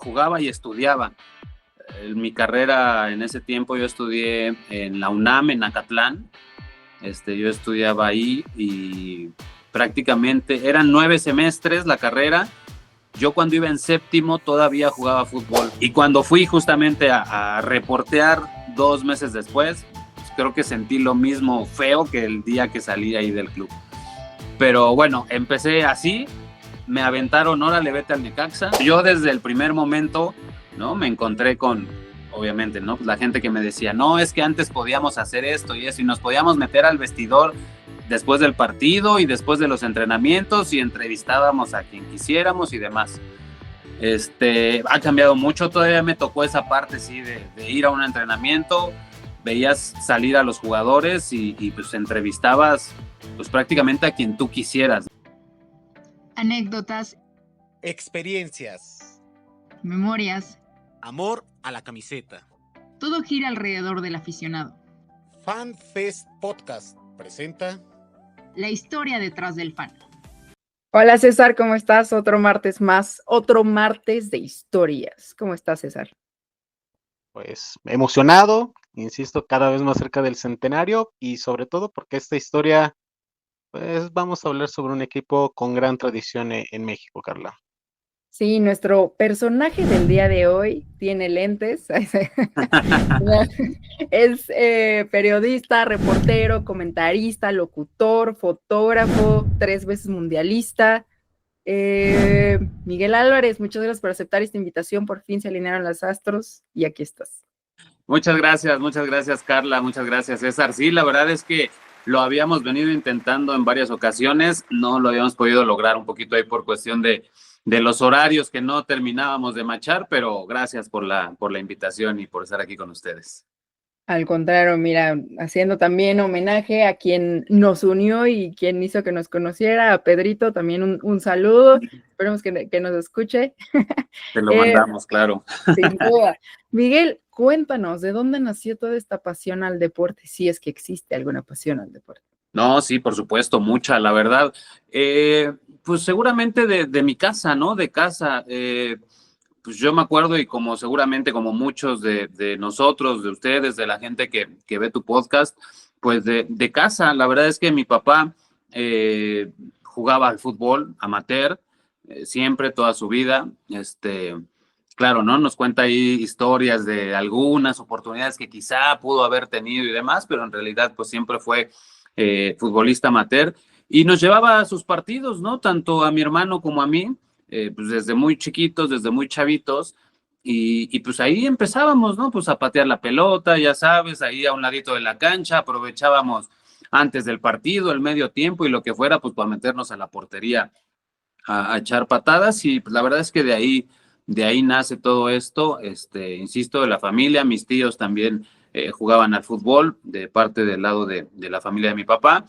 jugaba y estudiaba. En mi carrera en ese tiempo yo estudié en la UNAM, en Acatlán. Yo estudiaba ahí y prácticamente eran 9 semestres la carrera. Yo cuando iba en séptimo todavía jugaba fútbol. Y cuando fui justamente a reportear 2 meses después, pues creo que sentí lo mismo feo que el día que salí ahí del club. Pero bueno, empecé así, me aventaron, órale, vete al Necaxa. Yo desde el primer momento, ¿no? Me encontré con, obviamente, ¿no? Pues la gente que me decía, no, es que antes podíamos hacer esto y eso, y nos podíamos meter al vestidor después del partido y después de los entrenamientos y entrevistábamos a quien quisiéramos y demás. Ha cambiado mucho, todavía me tocó esa parte, sí, de ir a un entrenamiento, veías salir a los jugadores y pues entrevistabas pues prácticamente a quien tú quisieras. Anécdotas, experiencias, memorias, amor a la camiseta. Todo gira alrededor del aficionado. FanFest Podcast presenta la historia detrás del fan. Hola César, ¿cómo estás? Otro martes más, otro martes de historias. ¿Cómo estás, César? Pues emocionado, insisto, cada vez más cerca del centenario y sobre todo porque esta historia, pues vamos a hablar sobre un equipo con gran tradición en México, Carla. Sí, nuestro personaje del día de hoy tiene lentes, es periodista, reportero, comentarista, locutor, fotógrafo, 3 veces mundialista. Miguel Álvarez, muchas gracias por aceptar esta invitación, por fin se alinearon los astros y aquí estás. Muchas gracias Carla, muchas gracias César. Sí, la verdad es que lo habíamos venido intentando en varias ocasiones, no lo habíamos podido lograr un poquito ahí por cuestión de los horarios que no terminábamos de machar, pero gracias por la invitación y por estar aquí con ustedes. Al contrario, mira, haciendo también homenaje a quien nos unió y quien hizo que nos conociera, a Pedrito, también un saludo, esperemos que nos escuche. Te lo mandamos, claro. Sin duda. Miguel, cuéntanos, ¿de dónde nació toda esta pasión al deporte? Si es que existe alguna pasión al deporte. No, sí, por supuesto, mucha, la verdad. Pues seguramente de mi casa, ¿no? De casa. Pues yo me acuerdo y como seguramente como muchos de nosotros, de ustedes, de la gente que ve tu podcast, pues de casa. La verdad es que mi papá jugaba al fútbol amateur, siempre, toda su vida. Claro, ¿no? Nos cuenta ahí historias de algunas oportunidades que quizá pudo haber tenido y demás, pero en realidad pues siempre fue futbolista amateur y nos llevaba a sus partidos, ¿no? Tanto a mi hermano como a mí, pues desde muy chiquitos, desde muy chavitos, y pues ahí empezábamos, ¿no? Pues a patear la pelota, ya sabes, ahí a un ladito de la cancha, aprovechábamos antes del partido, el medio tiempo y lo que fuera, pues para meternos a la portería a echar patadas y pues la verdad es que de ahí nace todo esto, insisto, de la familia, mis tíos también jugaban al fútbol, de parte del lado de la familia de mi papá,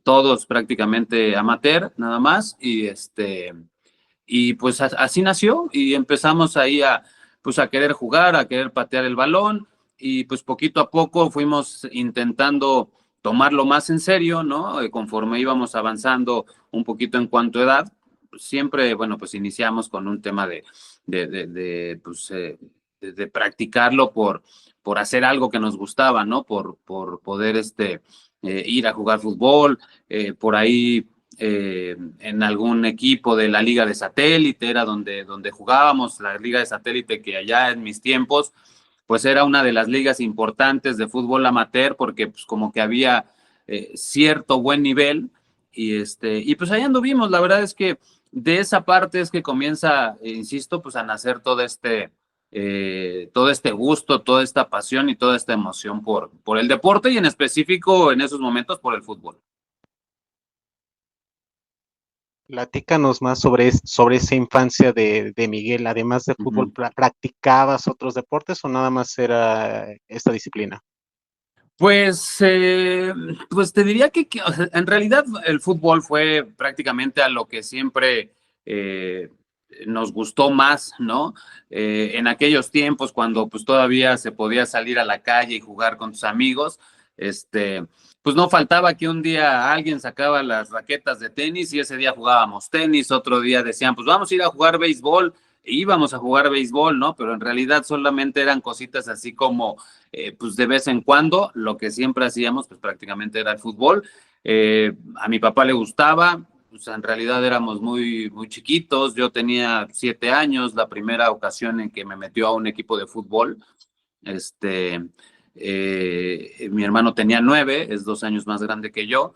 todos prácticamente amateur, nada más, y pues así nació, y empezamos ahí pues a querer jugar, a querer patear el balón, y pues poquito a poco fuimos intentando tomarlo más en serio, ¿no? Conforme íbamos avanzando un poquito en cuanto a edad, siempre, bueno, pues iniciamos con un tema de practicarlo por hacer algo que nos gustaba, ¿no? Por poder ir a jugar fútbol, por ahí en algún equipo de la Liga de Satélite, era donde jugábamos, la Liga de Satélite que allá en mis tiempos, pues era una de las ligas importantes de fútbol amateur porque pues como que había cierto buen nivel y pues ahí anduvimos, la verdad es que de esa parte es que comienza, insisto, pues a nacer todo este gusto, toda esta pasión y toda esta emoción por el deporte y en específico en esos momentos por el fútbol. Platícanos más sobre esa infancia de Miguel. Además de fútbol, ¿practicabas otros deportes o nada más era esta disciplina? Pues te diría que o sea, en realidad el fútbol fue prácticamente a lo que siempre nos gustó más, ¿no? En aquellos tiempos cuando pues todavía se podía salir a la calle y jugar con tus amigos, pues no faltaba que un día alguien sacaba las raquetas de tenis y ese día jugábamos tenis, otro día decían, pues vamos a ir a jugar béisbol, íbamos a jugar béisbol, ¿no? Pero en realidad solamente eran cositas así como, pues de vez en cuando, lo que siempre hacíamos, pues prácticamente era el fútbol. A mi papá le gustaba, pues en realidad éramos muy, muy chiquitos, yo tenía 7 años, la primera ocasión en que me metió a un equipo de fútbol, mi hermano tenía 9, es 2 años más grande que yo,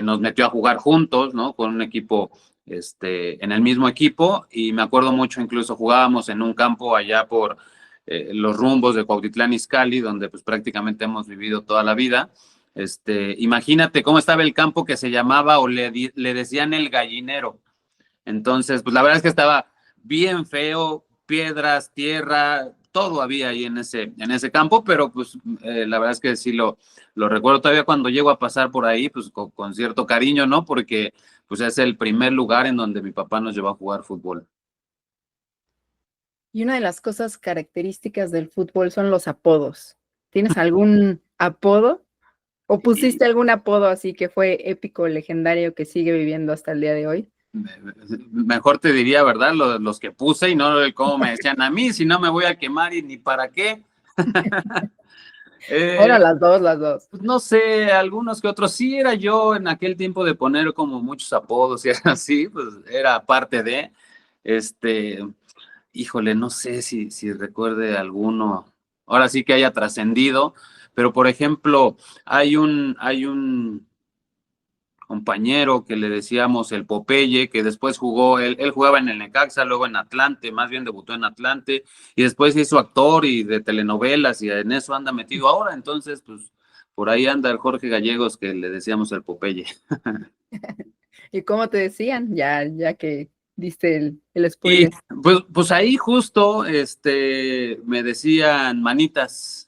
nos metió a jugar juntos, ¿no? Con un equipo, en el mismo equipo, y me acuerdo mucho, incluso jugábamos en un campo allá por los rumbos de Cuautitlán Izcalli, donde pues prácticamente hemos vivido toda la vida. Imagínate cómo estaba el campo, que se llamaba, o le decían el gallinero. Entonces, pues la verdad es que estaba bien feo, piedras, tierra, todo había ahí en ese campo, pero pues la verdad es que sí lo recuerdo todavía cuando llego a pasar por ahí, pues con cierto cariño, ¿no? Porque pues es el primer lugar en donde mi papá nos llevó a jugar fútbol. Y una de las cosas características del fútbol son los apodos. ¿Tienes algún apodo? ¿O pusiste algún apodo así que fue épico, legendario, que sigue viviendo hasta el día de hoy? Mejor te diría, ¿verdad? Los que puse y no el cómo me decían a mí, si no me voy a quemar y ni para qué. Bueno, las dos. Pues no sé, algunos que otros. Sí, era yo en aquel tiempo de poner como muchos apodos y así, pues era parte de, híjole, no sé si recuerde alguno, ahora sí que haya trascendido, pero por ejemplo, hay un compañero que le decíamos el Popeye, que después jugó, él jugaba en el Necaxa, luego en Atlante, más bien debutó en Atlante, y después se hizo actor y de telenovelas, y en eso anda metido ahora, entonces, pues, por ahí anda el Jorge Gallegos, que le decíamos el Popeye. ¿Y cómo te decían? Ya que diste el Y spoiler. pues ahí justo, me decían manitas.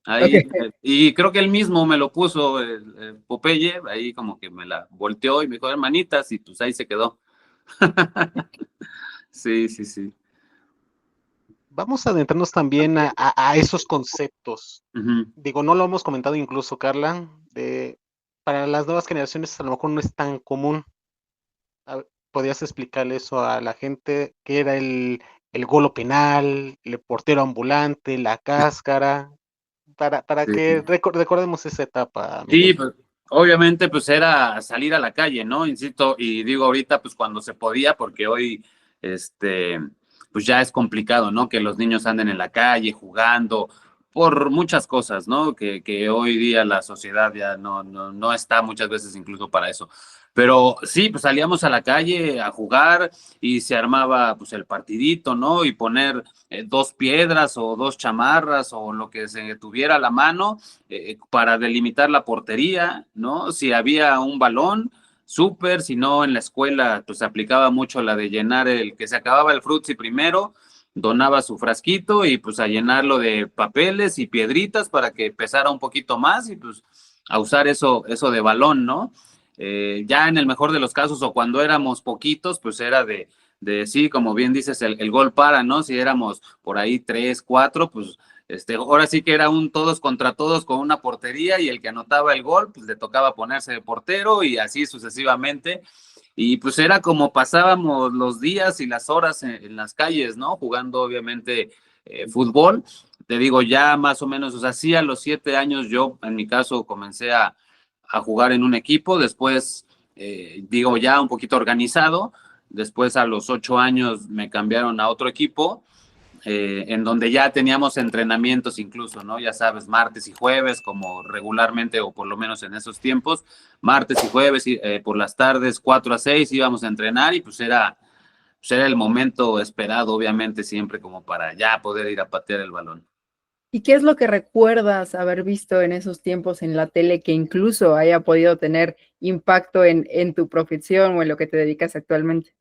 Ahí, Okay. y creo que él mismo me lo puso, el Popeye, ahí como que me la volteó y me dijo, hermanitas, y pues ahí se quedó. Sí, sí, sí. Vamos a adentrarnos también a esos conceptos. Ujú. Digo, no lo hemos comentado incluso, Carla, para las nuevas generaciones a lo mejor no es tan común. ¿Podrías explicarle eso a la gente? ¿Qué era el golo penal, el portero ambulante, la cáscara? Para Sí. que recordemos esa etapa, Sí, Miguel. pues obviamente pues era salir a la calle, ¿no? Insisto, y digo ahorita pues cuando se podía, porque hoy pues ya es complicado, ¿no? Que los niños anden en la calle jugando por muchas cosas, ¿no? Que hoy día la sociedad ya no está muchas veces incluso para eso. Pero sí, pues salíamos a la calle a jugar y se armaba pues el partidito, ¿no? Y poner 2 piedras o 2 chamarras o lo que se tuviera a la mano para delimitar la portería, ¿no? Si había un balón, súper, si no en la escuela, pues se aplicaba mucho la de llenar el que se acababa el frutzi primero, donaba su frasquito y pues a llenarlo de papeles y piedritas para que pesara un poquito más y pues a usar eso de balón, ¿no? Ya en el mejor de los casos o cuando éramos poquitos, pues era de sí, como bien dices, el gol para, ¿no? Si éramos por ahí 3, 4, pues ahora sí que era un todos contra todos con una portería y el que anotaba el gol, pues le tocaba ponerse de portero y así sucesivamente. Y pues era como pasábamos los días y las horas en las calles, ¿no? Jugando obviamente fútbol. Te digo, ya más o menos, o sea, sí a los 7 años yo, en mi caso, comencé a jugar en un equipo, después, digo, ya un poquito organizado, después a los 8 años me cambiaron a otro equipo en donde ya teníamos entrenamientos incluso, ¿no? Ya sabes, martes y jueves, como regularmente, o por lo menos en esos tiempos, martes y jueves, por las tardes, 4 a 6 íbamos a entrenar y pues era el momento esperado, obviamente, siempre como para ya poder ir a patear el balón. ¿Y qué es lo que recuerdas haber visto en esos tiempos en la tele que incluso haya podido tener impacto en tu profesión o en lo que te dedicas actualmente?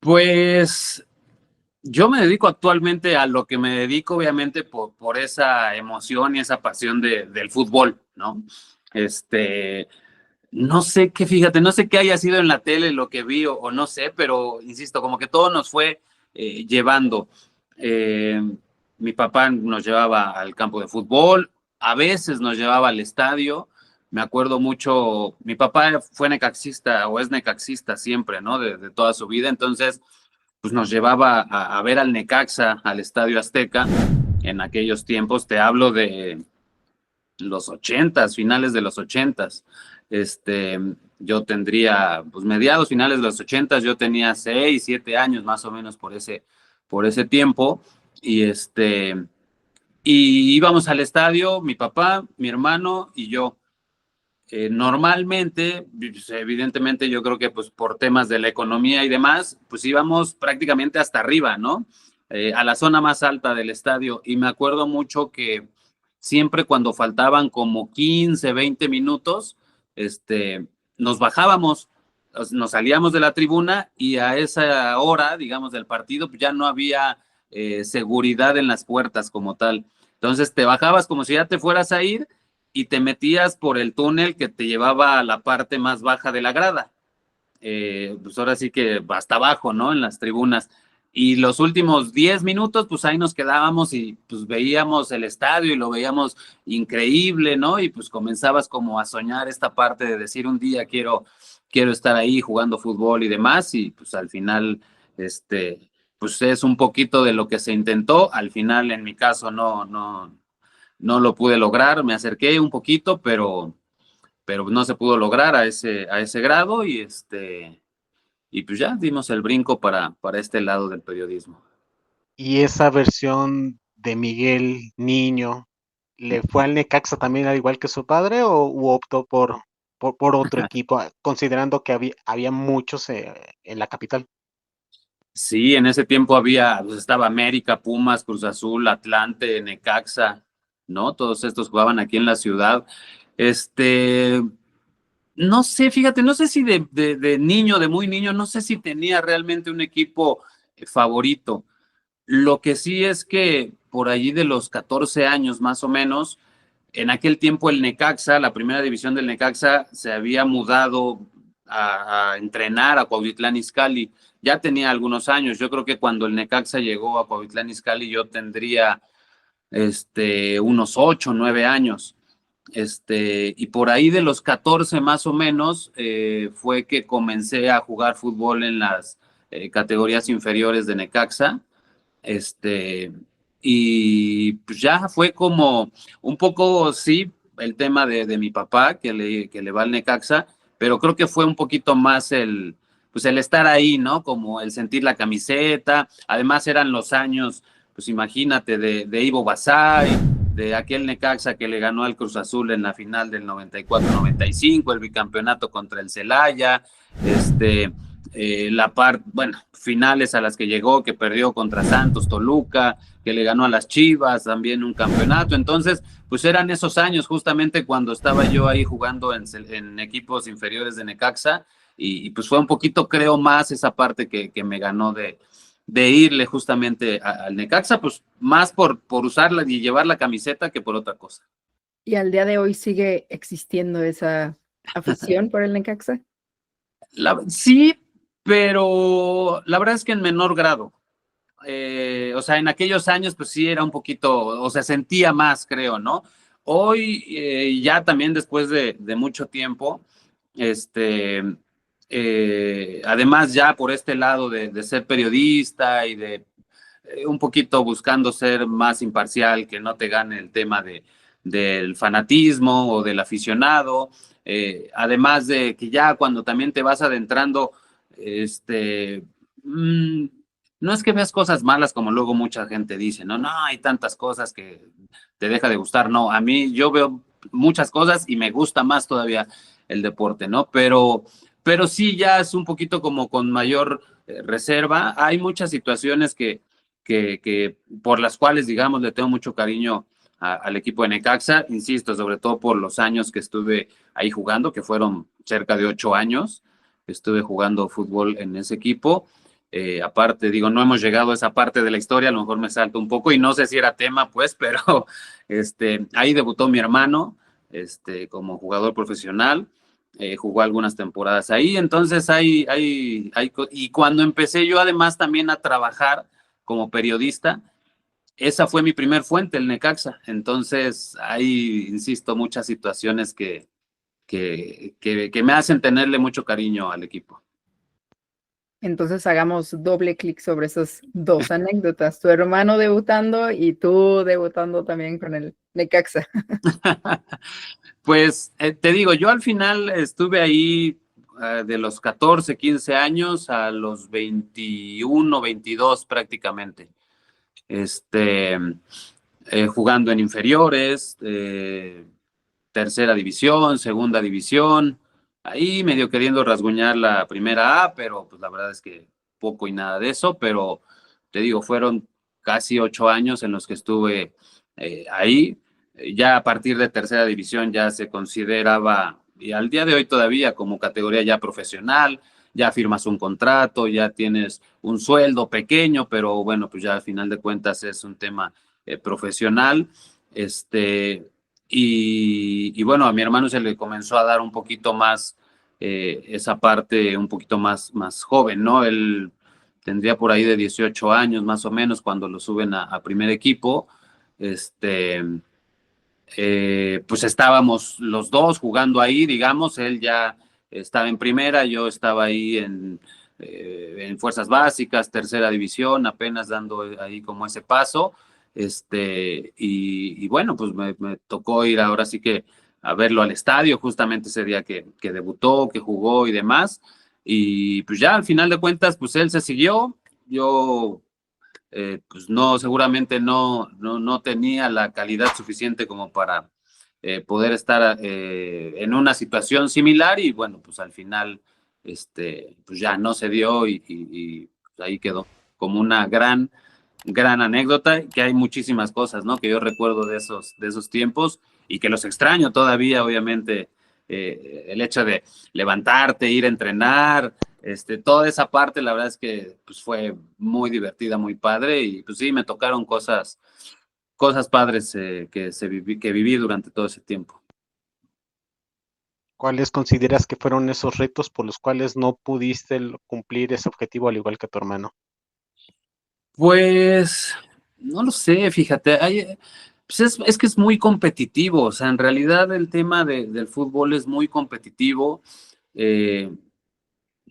Pues yo me dedico actualmente a lo que me dedico, obviamente, por esa emoción y esa pasión del fútbol, ¿no? No sé qué, fíjate, no sé qué haya sido en la tele lo que vi o no sé, pero insisto, como que todo nos fue llevando. Eh, Mi papá nos llevaba al campo de fútbol, a veces nos llevaba al estadio. Me acuerdo mucho, mi papá fue necaxista o es necaxista siempre, ¿no? De toda su vida, entonces pues nos llevaba a ver al Necaxa, al Estadio Azteca. En aquellos tiempos, te hablo de los 80s, finales de los 80s. Yo tendría, pues mediados, finales de los 80s, yo tenía 6, 7 años más o menos por ese tiempo. Y íbamos al estadio, mi papá, mi hermano y yo. Normalmente, pues, evidentemente, yo creo que pues por temas de la economía y demás, pues íbamos prácticamente hasta arriba, ¿no? A la zona más alta del estadio. Y me acuerdo mucho que siempre cuando faltaban como 15, 20 minutos, nos bajábamos, nos salíamos de la tribuna y a esa hora, digamos, del partido, pues ya no había seguridad en las puertas como tal. Entonces te bajabas como si ya te fueras a ir y te metías por el túnel que te llevaba a la parte más baja de la grada. Pues ahora sí que hasta abajo, ¿no? En las tribunas. Y los últimos 10 minutos, pues ahí nos quedábamos y pues veíamos el estadio y lo veíamos increíble, ¿no? Y pues comenzabas como a soñar esta parte de decir un día quiero estar ahí jugando fútbol y demás. Y pues al final, pues es un poquito de lo que se intentó. Al final, en mi caso, no lo pude lograr, me acerqué un poquito, pero no se pudo lograr a ese grado y pues ya dimos el brinco para este lado del periodismo. Y esa versión de Miguel niño, ¿le fue al Necaxa también al igual que su padre o optó por otro equipo, considerando que había muchos en la capital? Sí, en ese tiempo pues estaba América, Pumas, Cruz Azul, Atlante, Necaxa, ¿no? Todos estos jugaban aquí en la ciudad. No sé, fíjate, no sé si de niño, de muy niño, no sé si tenía realmente un equipo favorito. Lo que sí es que por allí de los 14 años más o menos, en aquel tiempo el Necaxa, la primera división del Necaxa, se había mudado a entrenar a Cuautitlán Izcalli. Ya tenía algunos años. Yo creo que cuando el Necaxa llegó a Cuautitlán Izcalli yo tendría unos 8, 9 años. Y por ahí de los 14 más o menos fue que comencé a jugar fútbol en las categorías inferiores de Necaxa. Y pues ya fue como un poco, sí, el tema de mi papá, que le va al Necaxa, pero creo que fue un poquito más pues el estar ahí, ¿no? Como el sentir la camiseta. Además eran los años, pues imagínate, de Ivo Basay, de aquel Necaxa que le ganó al Cruz Azul en la final del 94-95, el bicampeonato contra el Celaya, finales a las que llegó, que perdió contra Santos, Toluca, que le ganó a las Chivas, también un campeonato. Entonces, pues eran esos años justamente cuando estaba yo ahí jugando en equipos inferiores de Necaxa y pues fue un poquito, creo, más esa parte que me ganó de irle justamente al Necaxa, pues más por usarla y llevar la camiseta que por otra cosa. ¿Y al día de hoy sigue existiendo esa afición por el Necaxa? Sí, pero la verdad es que en menor grado. O sea, en aquellos años, pues sí era un poquito, o sea, sentía más, creo, ¿no? Hoy, ya también después de mucho tiempo, además ya por este lado de ser periodista y de un poquito buscando ser más imparcial, que no te gane el tema del fanatismo o del aficionado, además de que ya cuando también te vas adentrando, no es que veas cosas malas como luego mucha gente dice, no, hay tantas cosas que te deja de gustar, no, a mí yo veo muchas cosas y me gusta más todavía el deporte, ¿no? Pero sí ya es un poquito como con mayor reserva. Hay muchas situaciones que por las cuales, digamos, le tengo mucho cariño al equipo de Necaxa, insisto, sobre todo por los años que estuve ahí jugando, que fueron cerca de 8 años, estuve jugando fútbol en ese equipo. Aparte, digo, no hemos llegado a esa parte de la historia, a lo mejor me salto un poco y no sé si era tema, pues, pero ahí debutó mi hermano como jugador profesional. Jugó algunas temporadas ahí, entonces y cuando empecé yo además también a trabajar como periodista, esa fue mi primer fuente, el Necaxa. Entonces, hay, insisto, muchas situaciones que me hacen tenerle mucho cariño al equipo. Entonces hagamos doble clic sobre esas dos anécdotas, tu hermano debutando y tú debutando también con el Necaxa. Pues te digo, yo al final estuve ahí de los 14, 15 años a los 21, 22 prácticamente, este, jugando en inferiores, tercera división, segunda división, ahí medio queriendo rasguñar la primera A, pero pues la verdad es que poco y nada de eso, pero te digo, fueron casi 8 años en los que estuve ahí. Ya a partir de tercera división ya se consideraba, y al día de hoy todavía, como categoría ya profesional, ya firmas un contrato, ya tienes un sueldo pequeño, pero bueno, pues ya al final de cuentas es un tema profesional. Y bueno, a mi hermano se le comenzó a dar un poquito más esa parte, un poquito más joven, ¿no? Él tendría por ahí de 18 años más o menos cuando lo suben a primer equipo. Pues estábamos los dos jugando ahí, digamos, él ya estaba en primera, yo estaba ahí en fuerzas básicas, tercera división, apenas dando ahí como ese paso, y bueno, pues me tocó ir ahora sí que a verlo al estadio, justamente ese día que debutó, que jugó y demás, y pues ya al final de cuentas, pues él se siguió, yo pues no, seguramente no tenía la calidad suficiente como para poder estar en una situación similar y bueno, pues al final pues ya no se dio y pues ahí quedó como una gran anécdota, que hay muchísimas cosas, ¿no? Que yo recuerdo de esos tiempos y que los extraño todavía, obviamente, el hecho de levantarte, ir a entrenar, toda esa parte, la verdad es que pues, fue muy divertida, muy padre y pues sí, me tocaron cosas padres que viví durante todo ese tiempo. ¿Cuáles consideras que fueron esos retos por los cuales no pudiste cumplir ese objetivo al igual que tu hermano? Pues no lo sé, fíjate, pues es que es muy competitivo, o sea, en realidad el tema del fútbol es muy competitivo.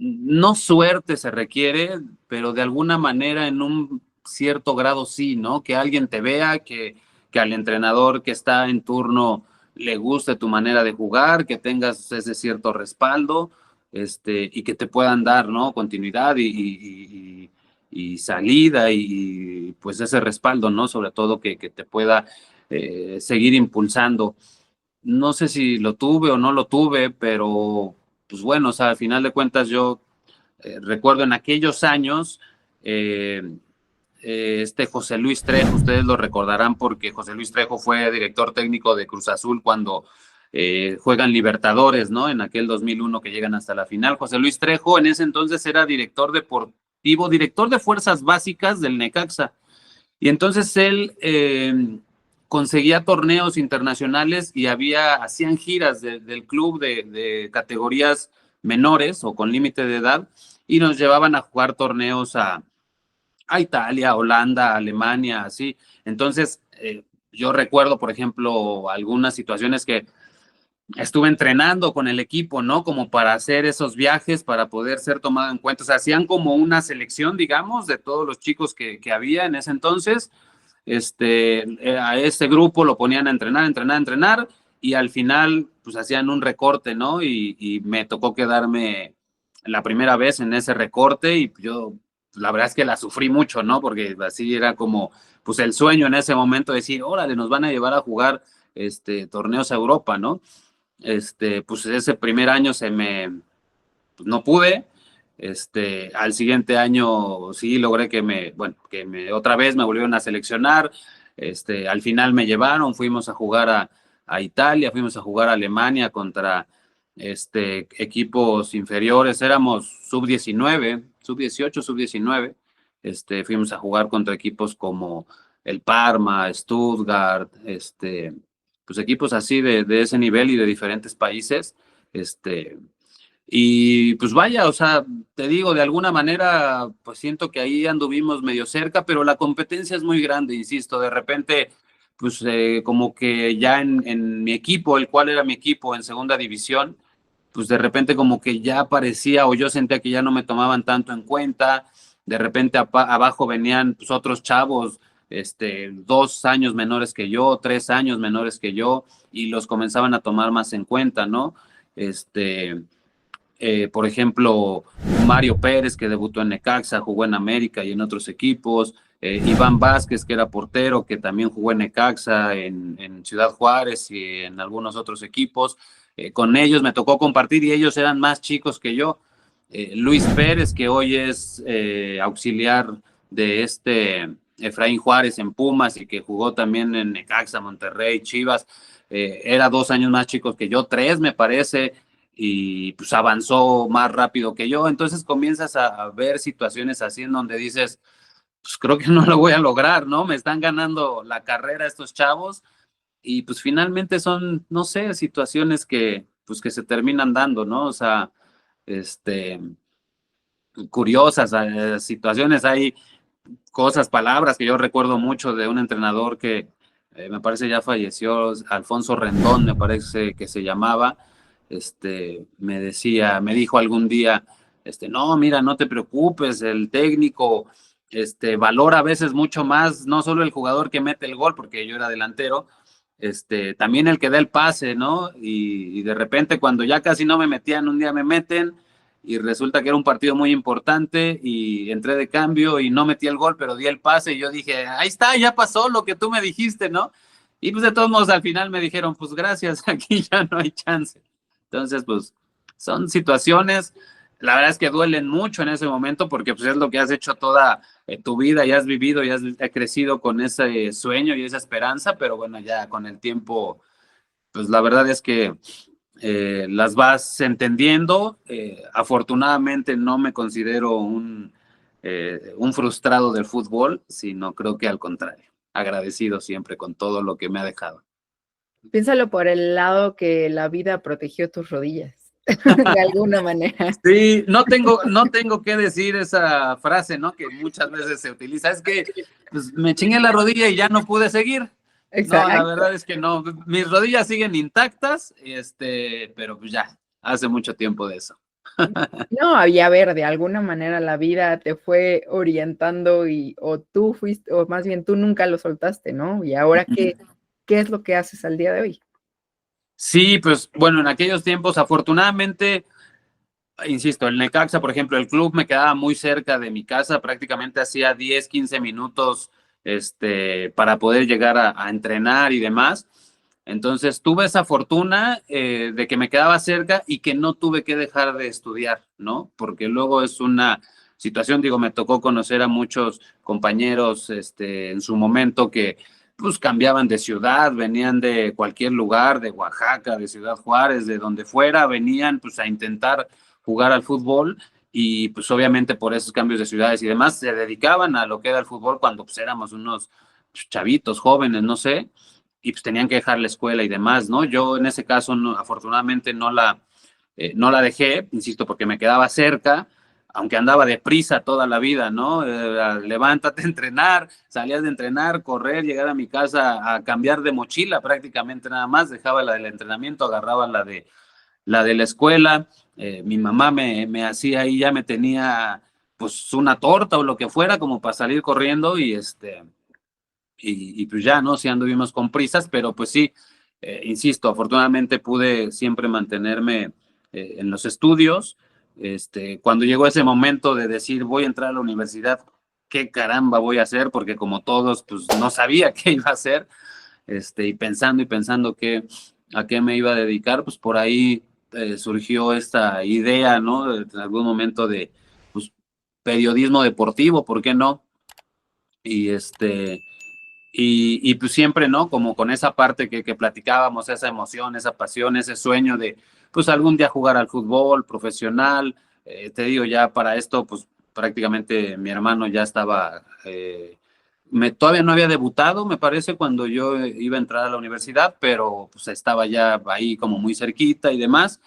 No suerte se requiere, pero de alguna manera en un cierto grado sí, ¿no? Que alguien te vea, que al entrenador que está en turno le guste tu manera de jugar, que tengas ese cierto respaldo, y que te puedan dar, ¿no? Continuidad y salida y pues ese respaldo, ¿no? Sobre todo que te pueda seguir impulsando. No sé si lo tuve o no lo tuve, pero pues bueno, o sea, al final de cuentas yo recuerdo en aquellos años, José Luis Trejo, ustedes lo recordarán porque José Luis Trejo fue director técnico de Cruz Azul cuando juegan Libertadores, ¿no? En aquel 2001 que llegan hasta la final. José Luis Trejo en ese entonces era director deportivo, director de fuerzas básicas del Necaxa. Y entonces él conseguía torneos internacionales y hacían giras del club de categorías menores o con límite de edad y nos llevaban a jugar torneos a Italia, Holanda, Alemania, así. Entonces, yo recuerdo, por ejemplo, algunas situaciones que estuve entrenando con el equipo, ¿no? Como para hacer esos viajes, para poder ser tomado en cuenta. O sea, hacían como una selección, digamos, de todos los chicos que había en ese entonces. A ese grupo lo ponían a entrenar, y al final, pues hacían un recorte, ¿no? Y me tocó quedarme la primera vez en ese recorte y yo, la verdad es que la sufrí mucho, ¿no? Porque así era como, pues el sueño en ese momento de decir, órale, nos van a llevar a jugar torneos a Europa, ¿no? Pues ese primer año pues no pude. Al siguiente año sí logré que otra vez me volvieron a seleccionar. Al final me llevaron, fuimos a jugar a Italia, fuimos a jugar a Alemania contra equipos inferiores, éramos sub-19, sub-18, sub-19. Fuimos a jugar contra equipos como el Parma, Stuttgart, pues equipos así de ese nivel y de diferentes países. Y pues vaya, o sea, te digo, de alguna manera, pues siento que ahí anduvimos medio cerca, pero la competencia es muy grande, insisto, de repente, pues como que ya en mi equipo, el cual era mi equipo en segunda división, pues de repente como que ya parecía, o yo sentía que ya no me tomaban tanto en cuenta. De repente abajo venían pues otros chavos, 2 años menores que yo, 3 años menores que yo, y los comenzaban a tomar más en cuenta, ¿no? Por ejemplo, Mario Pérez, que debutó en Necaxa, jugó en América y en otros equipos. Iván Vázquez, que era portero, que también jugó en Necaxa, en Ciudad Juárez y en algunos otros equipos. Con ellos me tocó compartir y ellos eran más chicos que yo. Luis Pérez, que hoy es auxiliar de Efraín Juárez en Pumas y que jugó también en Necaxa, Monterrey, Chivas, era 2 años más chicos que yo, 3 me parece, y pues avanzó más rápido que yo. Entonces comienzas a ver situaciones así en donde dices, pues creo que no lo voy a lograr, ¿no? Me están ganando la carrera estos chavos y pues finalmente son, no sé, situaciones pues que se terminan dando, ¿no? O sea, curiosas situaciones, hay cosas, palabras que yo recuerdo mucho de un entrenador que me parece ya falleció, Alfonso Rendón, me parece que se llamaba. Me dijo algún día, no, mira, no te preocupes, el técnico valora a veces mucho más, no solo el jugador que mete el gol, porque yo era delantero, también el que da el pase, ¿no? Y de repente cuando ya casi no me metían, un día me meten y resulta que era un partido muy importante y entré de cambio y no metí el gol, pero di el pase y yo dije, ahí está, ya pasó lo que tú me dijiste, ¿no? Y pues de todos modos al final me dijeron, pues gracias, aquí ya no hay chance. Entonces, pues son situaciones, la verdad es que duelen mucho en ese momento porque pues es lo que has hecho toda tu vida y has vivido y has crecido con ese sueño y esa esperanza, pero bueno, ya con el tiempo, pues la verdad es que las vas entendiendo. Afortunadamente no me considero un frustrado del fútbol, sino creo que al contrario, agradecido siempre con todo lo que me ha dejado. Piénsalo por el lado que la vida protegió tus rodillas, de alguna manera. Sí, no tengo que decir esa frase, ¿no? Que muchas veces se utiliza, es que pues, me chingué la rodilla y ya no pude seguir. Exacto. No, la verdad es que no, mis rodillas siguen intactas, pero pues ya, hace mucho tiempo de eso. No, y a ver, de alguna manera la vida te fue orientando o tú fuiste, o más bien tú nunca lo soltaste, ¿no? Y ahora, ¿qué es lo que haces al día de hoy? Sí, pues bueno, en aquellos tiempos, afortunadamente, insisto, el Necaxa, por ejemplo, el club me quedaba muy cerca de mi casa, prácticamente hacía 10, 15 minutos para poder llegar a entrenar y demás. Entonces tuve esa fortuna de que me quedaba cerca y que no tuve que dejar de estudiar, ¿no? Porque luego es una situación, digo, me tocó conocer a muchos compañeros en su momento que pues cambiaban de ciudad, venían de cualquier lugar, de Oaxaca, de Ciudad Juárez, de donde fuera, venían pues a intentar jugar al fútbol y pues obviamente por esos cambios de ciudades y demás se dedicaban a lo que era el fútbol cuando pues éramos unos chavitos, jóvenes, no sé, y pues tenían que dejar la escuela y demás, ¿no? Yo en ese caso afortunadamente no la dejé, insisto, porque me quedaba cerca, aunque andaba deprisa toda la vida, ¿no? Levántate a entrenar, salías de entrenar, correr, llegar a mi casa a cambiar de mochila prácticamente nada más, dejaba la del entrenamiento, agarraba la de la escuela, mi mamá me hacía ahí, ya me tenía pues una torta o lo que fuera como para salir corriendo y y pues ya, ¿no? Sí anduvimos con prisas, pero pues sí, insisto, afortunadamente pude siempre mantenerme en los estudios. Cuando llegó ese momento de decir voy a entrar a la universidad, ¿qué caramba voy a hacer? Porque como todos, pues no sabía qué iba a hacer, y pensando a qué me iba a dedicar, pues por ahí surgió esta idea, ¿no? En algún momento de pues, periodismo deportivo, ¿por qué no? Y y pues siempre, ¿no? Como con esa parte que platicábamos, esa emoción, esa pasión, ese sueño de, pues algún día jugar al fútbol profesional. Te digo, ya para esto, pues prácticamente mi hermano ya estaba, todavía no había debutado, me parece, cuando yo iba a entrar a la universidad, pero pues estaba ya ahí como muy cerquita y demás.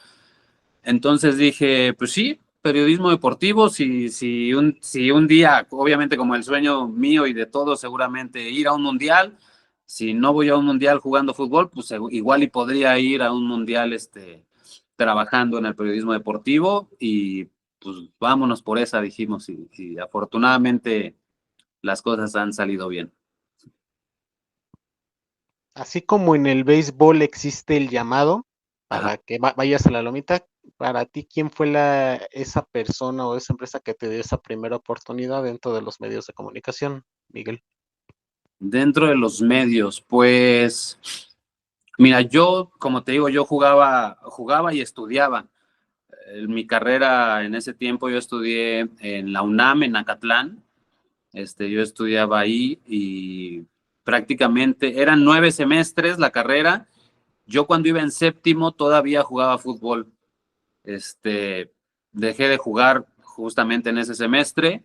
Entonces dije, pues sí, periodismo deportivo, si un día, obviamente como el sueño mío y de todos, seguramente ir a un mundial, si no voy a un mundial jugando fútbol, pues igual y podría ir a un mundial trabajando en el periodismo deportivo y pues vámonos por esa, dijimos, y afortunadamente las cosas han salido bien. Así como en el béisbol existe el llamado para Ajá. que vayas a la lomita, para ti, ¿quién fue esa persona o esa empresa que te dio esa primera oportunidad dentro de los medios de comunicación, Miguel? Dentro de los medios, pues, mira, yo, como te digo, yo jugaba y estudiaba. En mi carrera en ese tiempo yo estudié en la UNAM, en Acatlán. Yo estudiaba ahí y prácticamente eran 9 semestres la carrera. Yo cuando iba en séptimo todavía jugaba fútbol. Dejé de jugar justamente en ese semestre.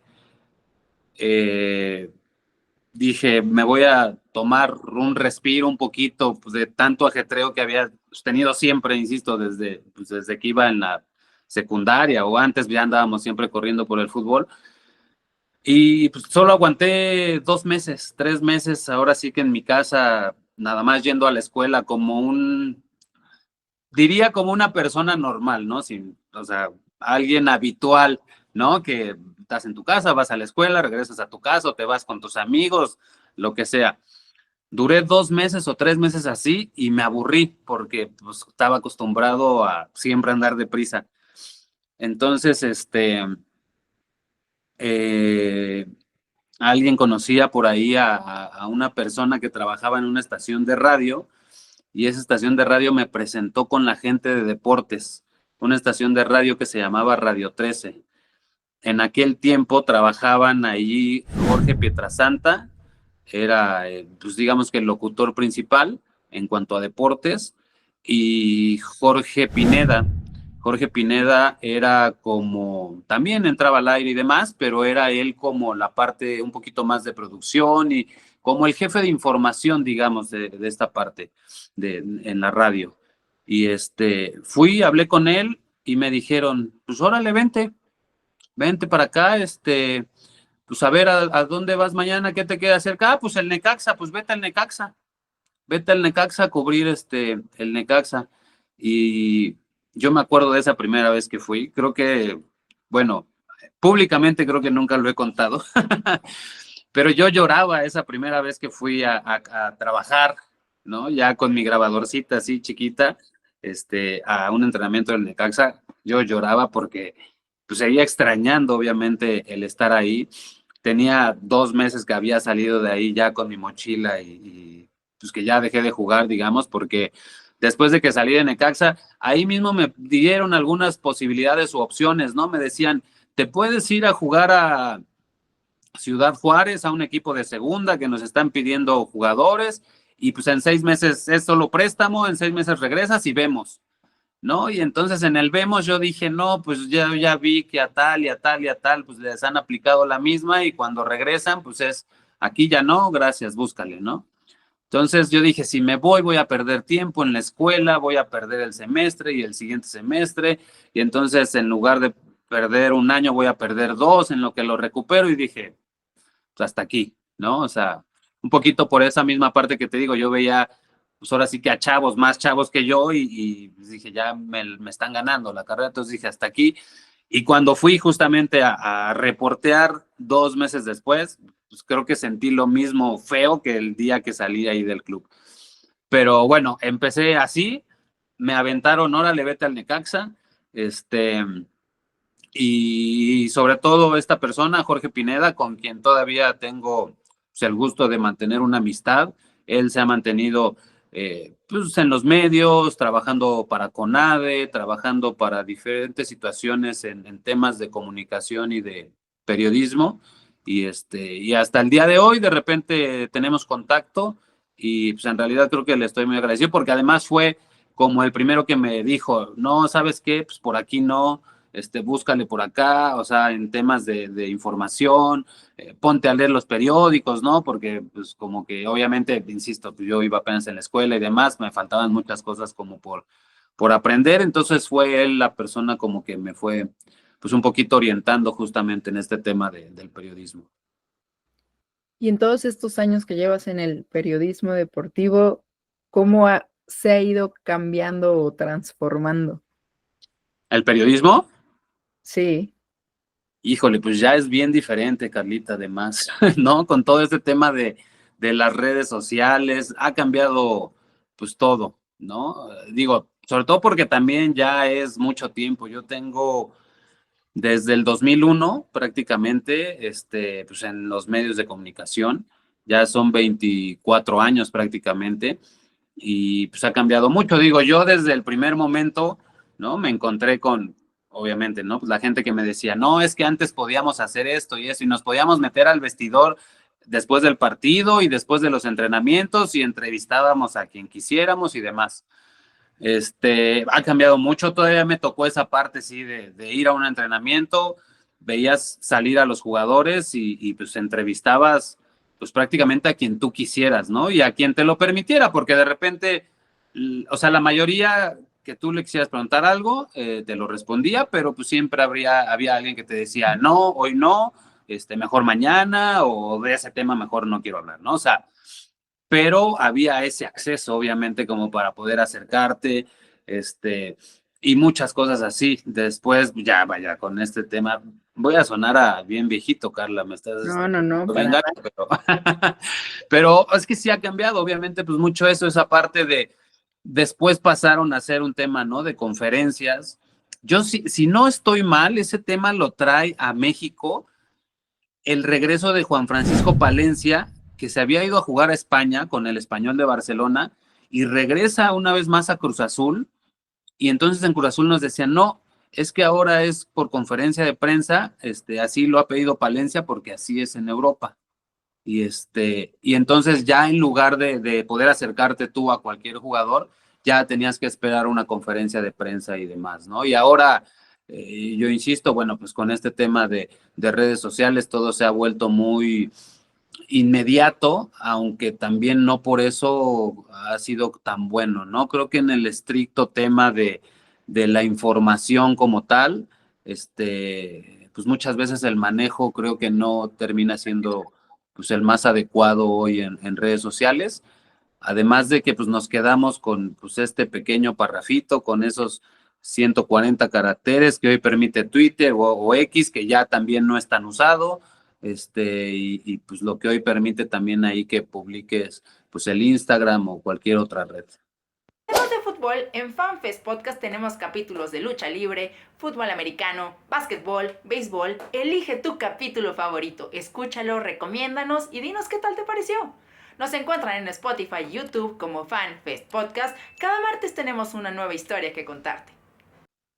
Dije, me voy a tomar un respiro un poquito pues, de tanto ajetreo que había tenido siempre, insisto, desde que iba en la secundaria o antes ya andábamos siempre corriendo por el fútbol. Y pues solo aguanté 2 meses, 3 meses, ahora sí que en mi casa, nada más yendo a la escuela diría como una persona normal, ¿no? O sea, alguien habitual, ¿no? Que estás en tu casa, vas a la escuela, regresas a tu casa, o te vas con tus amigos, lo que sea. Duré 2 meses o 3 meses así y me aburrí porque pues, estaba acostumbrado a siempre andar deprisa. Entonces, eh, alguien conocía por ahí a una persona que trabajaba en una estación de radio y esa estación de radio me presentó con la gente de deportes, una estación de radio que se llamaba Radio 13. En aquel tiempo trabajaban allí Jorge Pietrasanta, era, pues digamos que el locutor principal en cuanto a deportes, y Jorge Pineda. Jorge Pineda era como, también entraba al aire y demás, pero era él como la parte un poquito más de producción y como el jefe de información, digamos, de esta parte en la radio. Y fui, hablé con él y me dijeron, pues órale, vente para acá, pues a ver a dónde vas mañana, qué te queda cerca. Ah, pues el Necaxa, pues vete al Necaxa a cubrir el Necaxa. Y yo me acuerdo de esa primera vez que fui, creo que, bueno, públicamente creo que nunca lo he contado, pero yo lloraba esa primera vez que fui a trabajar, ¿no? Ya con mi grabadorcita así chiquita, a un entrenamiento del Necaxa, yo lloraba porque pues seguía extrañando obviamente el estar ahí. Tenía 2 meses que había salido de ahí ya con mi mochila y pues que ya dejé de jugar, digamos, porque después de que salí de Necaxa, ahí mismo me dieron algunas posibilidades u opciones, ¿no? Me decían, te puedes ir a jugar a Ciudad Juárez, a un equipo de segunda que nos están pidiendo jugadores y pues en 6 meses es solo préstamo, en 6 meses regresas y vemos, ¿no? Y entonces en el vemos yo dije, no, pues ya vi que a tal y a tal y a tal, pues les han aplicado la misma y cuando regresan, pues es, aquí ya no, gracias, búscale, ¿no? Entonces yo dije, si me voy a perder tiempo en la escuela, voy a perder el semestre y el siguiente semestre, y entonces en lugar de perder un año, voy a perder 2 en lo que lo recupero, y dije, pues hasta aquí, ¿no? O sea, un poquito por esa misma parte que te digo, yo veía, pues ahora sí que a chavos, más chavos que yo, y dije, ya me están ganando la carrera, entonces dije, hasta aquí. Y cuando fui justamente a reportear 2 meses después, pues creo que sentí lo mismo feo que el día que salí ahí del club. Pero bueno, empecé así, me aventaron, órale, vete al Necaxa, y sobre todo esta persona, Jorge Pineda, con quien todavía tengo pues, el gusto de mantener una amistad. Él se ha mantenido pues, en los medios, trabajando para CONADE, trabajando para diferentes situaciones en temas de comunicación y de periodismo. Y hasta el día de hoy, de repente tenemos contacto y pues en realidad creo que le estoy muy agradecido porque además fue como el primero que me dijo, no, ¿sabes qué? Pues por aquí no, búscale por acá, o sea, en temas de información, ponte a leer los periódicos, ¿no? Porque, pues, como que, obviamente, insisto, pues, yo iba apenas en la escuela y demás, me faltaban muchas cosas como por aprender, entonces fue él la persona como que me fue, pues, un poquito orientando justamente en este tema del periodismo. Y en todos estos años que llevas en el periodismo deportivo, ¿cómo se ha ido cambiando o transformando? ¿El periodismo? Sí. Híjole, pues ya es bien diferente, Carlita, además, ¿no? Con todo este tema de las redes sociales, ha cambiado pues todo, ¿no? Digo, sobre todo porque también ya es mucho tiempo. Yo tengo desde el 2001 prácticamente, pues en los medios de comunicación, ya son 24 años prácticamente, y pues ha cambiado mucho. Digo, yo desde el primer momento, ¿no? Me encontré con, obviamente, ¿no? Pues la gente que me decía, no, es que antes podíamos hacer esto y eso, y nos podíamos meter al vestidor después del partido y después de los entrenamientos y entrevistábamos a quien quisiéramos y demás. Ha cambiado mucho, todavía me tocó esa parte, sí, de ir a un entrenamiento, veías salir a los jugadores y pues entrevistabas pues prácticamente a quien tú quisieras, ¿no? Y a quien te lo permitiera, porque de repente, o sea, la mayoría que tú le quisieras preguntar algo, te lo respondía, pero pues siempre había alguien que te decía, no, hoy no, mejor mañana, o de ese tema mejor no quiero hablar, ¿no? O sea, pero había ese acceso, obviamente, como para poder acercarte, y muchas cosas así. Después, ya, vaya, con este tema, voy a sonar a bien viejito, Carla, me estás... No, bien para gacho, pero es que sí ha cambiado, obviamente, pues mucho eso, esa parte de, después pasaron a ser un tema, ¿no? De conferencias. Yo, si no estoy mal, ese tema lo trae a México el regreso de Juan Francisco Palencia, que se había ido a jugar a España con el Español de Barcelona y regresa una vez más a Cruz Azul. Y entonces en Cruz Azul nos decían, no, es que ahora es por conferencia de prensa, así lo ha pedido Palencia porque así es en Europa. Y entonces ya en lugar de poder acercarte tú a cualquier jugador, ya tenías que esperar una conferencia de prensa y demás, ¿no? Y ahora, yo insisto, bueno, pues con este tema de redes sociales todo se ha vuelto muy inmediato, aunque también no por eso ha sido tan bueno, ¿no? Creo que en el estricto tema de la información como tal, pues muchas veces el manejo creo que no termina siendo pues el más adecuado hoy en redes sociales, además de que pues nos quedamos con pues este pequeño parrafito, con esos 140 caracteres que hoy permite Twitter o X, que ya también no es tan usado, y pues lo que hoy permite también ahí que publiques pues el Instagram o cualquier otra red. Además de fútbol, en FanFest Podcast tenemos capítulos de lucha libre, fútbol americano, básquetbol, béisbol. Elige tu capítulo favorito, escúchalo, recomiéndanos y dinos qué tal te pareció. Nos encuentran en Spotify y YouTube como FanFest Podcast. Cada martes tenemos una nueva historia que contarte.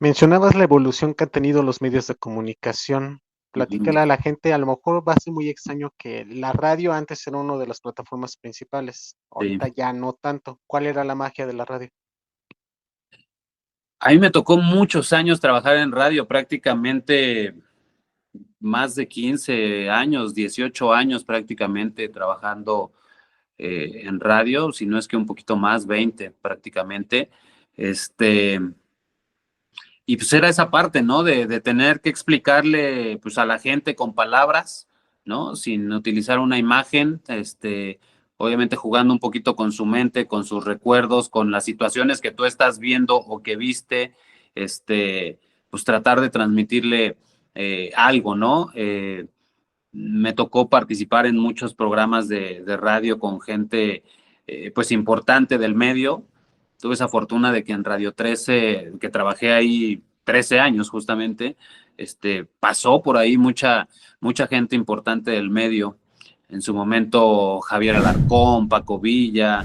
Mencionabas la evolución que han tenido los medios de comunicación. Platícale a la gente, a lo mejor va a ser muy extraño que la radio antes era una de las plataformas principales, ahorita ya no tanto. ¿Cuál era la magia de la radio? A mí me tocó muchos años trabajar en radio, prácticamente más de 15 años, 18 años prácticamente trabajando en radio, si no es que un poquito más, 20 prácticamente. Y pues era esa parte, ¿no? De tener que explicarle pues a la gente con palabras, ¿no? Sin utilizar una imagen, obviamente jugando un poquito con su mente, con sus recuerdos, con las situaciones que tú estás viendo o que viste, pues tratar de transmitirle algo, ¿no? Me tocó participar en muchos programas de radio con gente pues importante del medio. Tuve esa fortuna de que en Radio 13, que trabajé ahí 13 años justamente, pasó por ahí mucha gente importante del medio. En su momento Javier Alarcón, Paco Villa,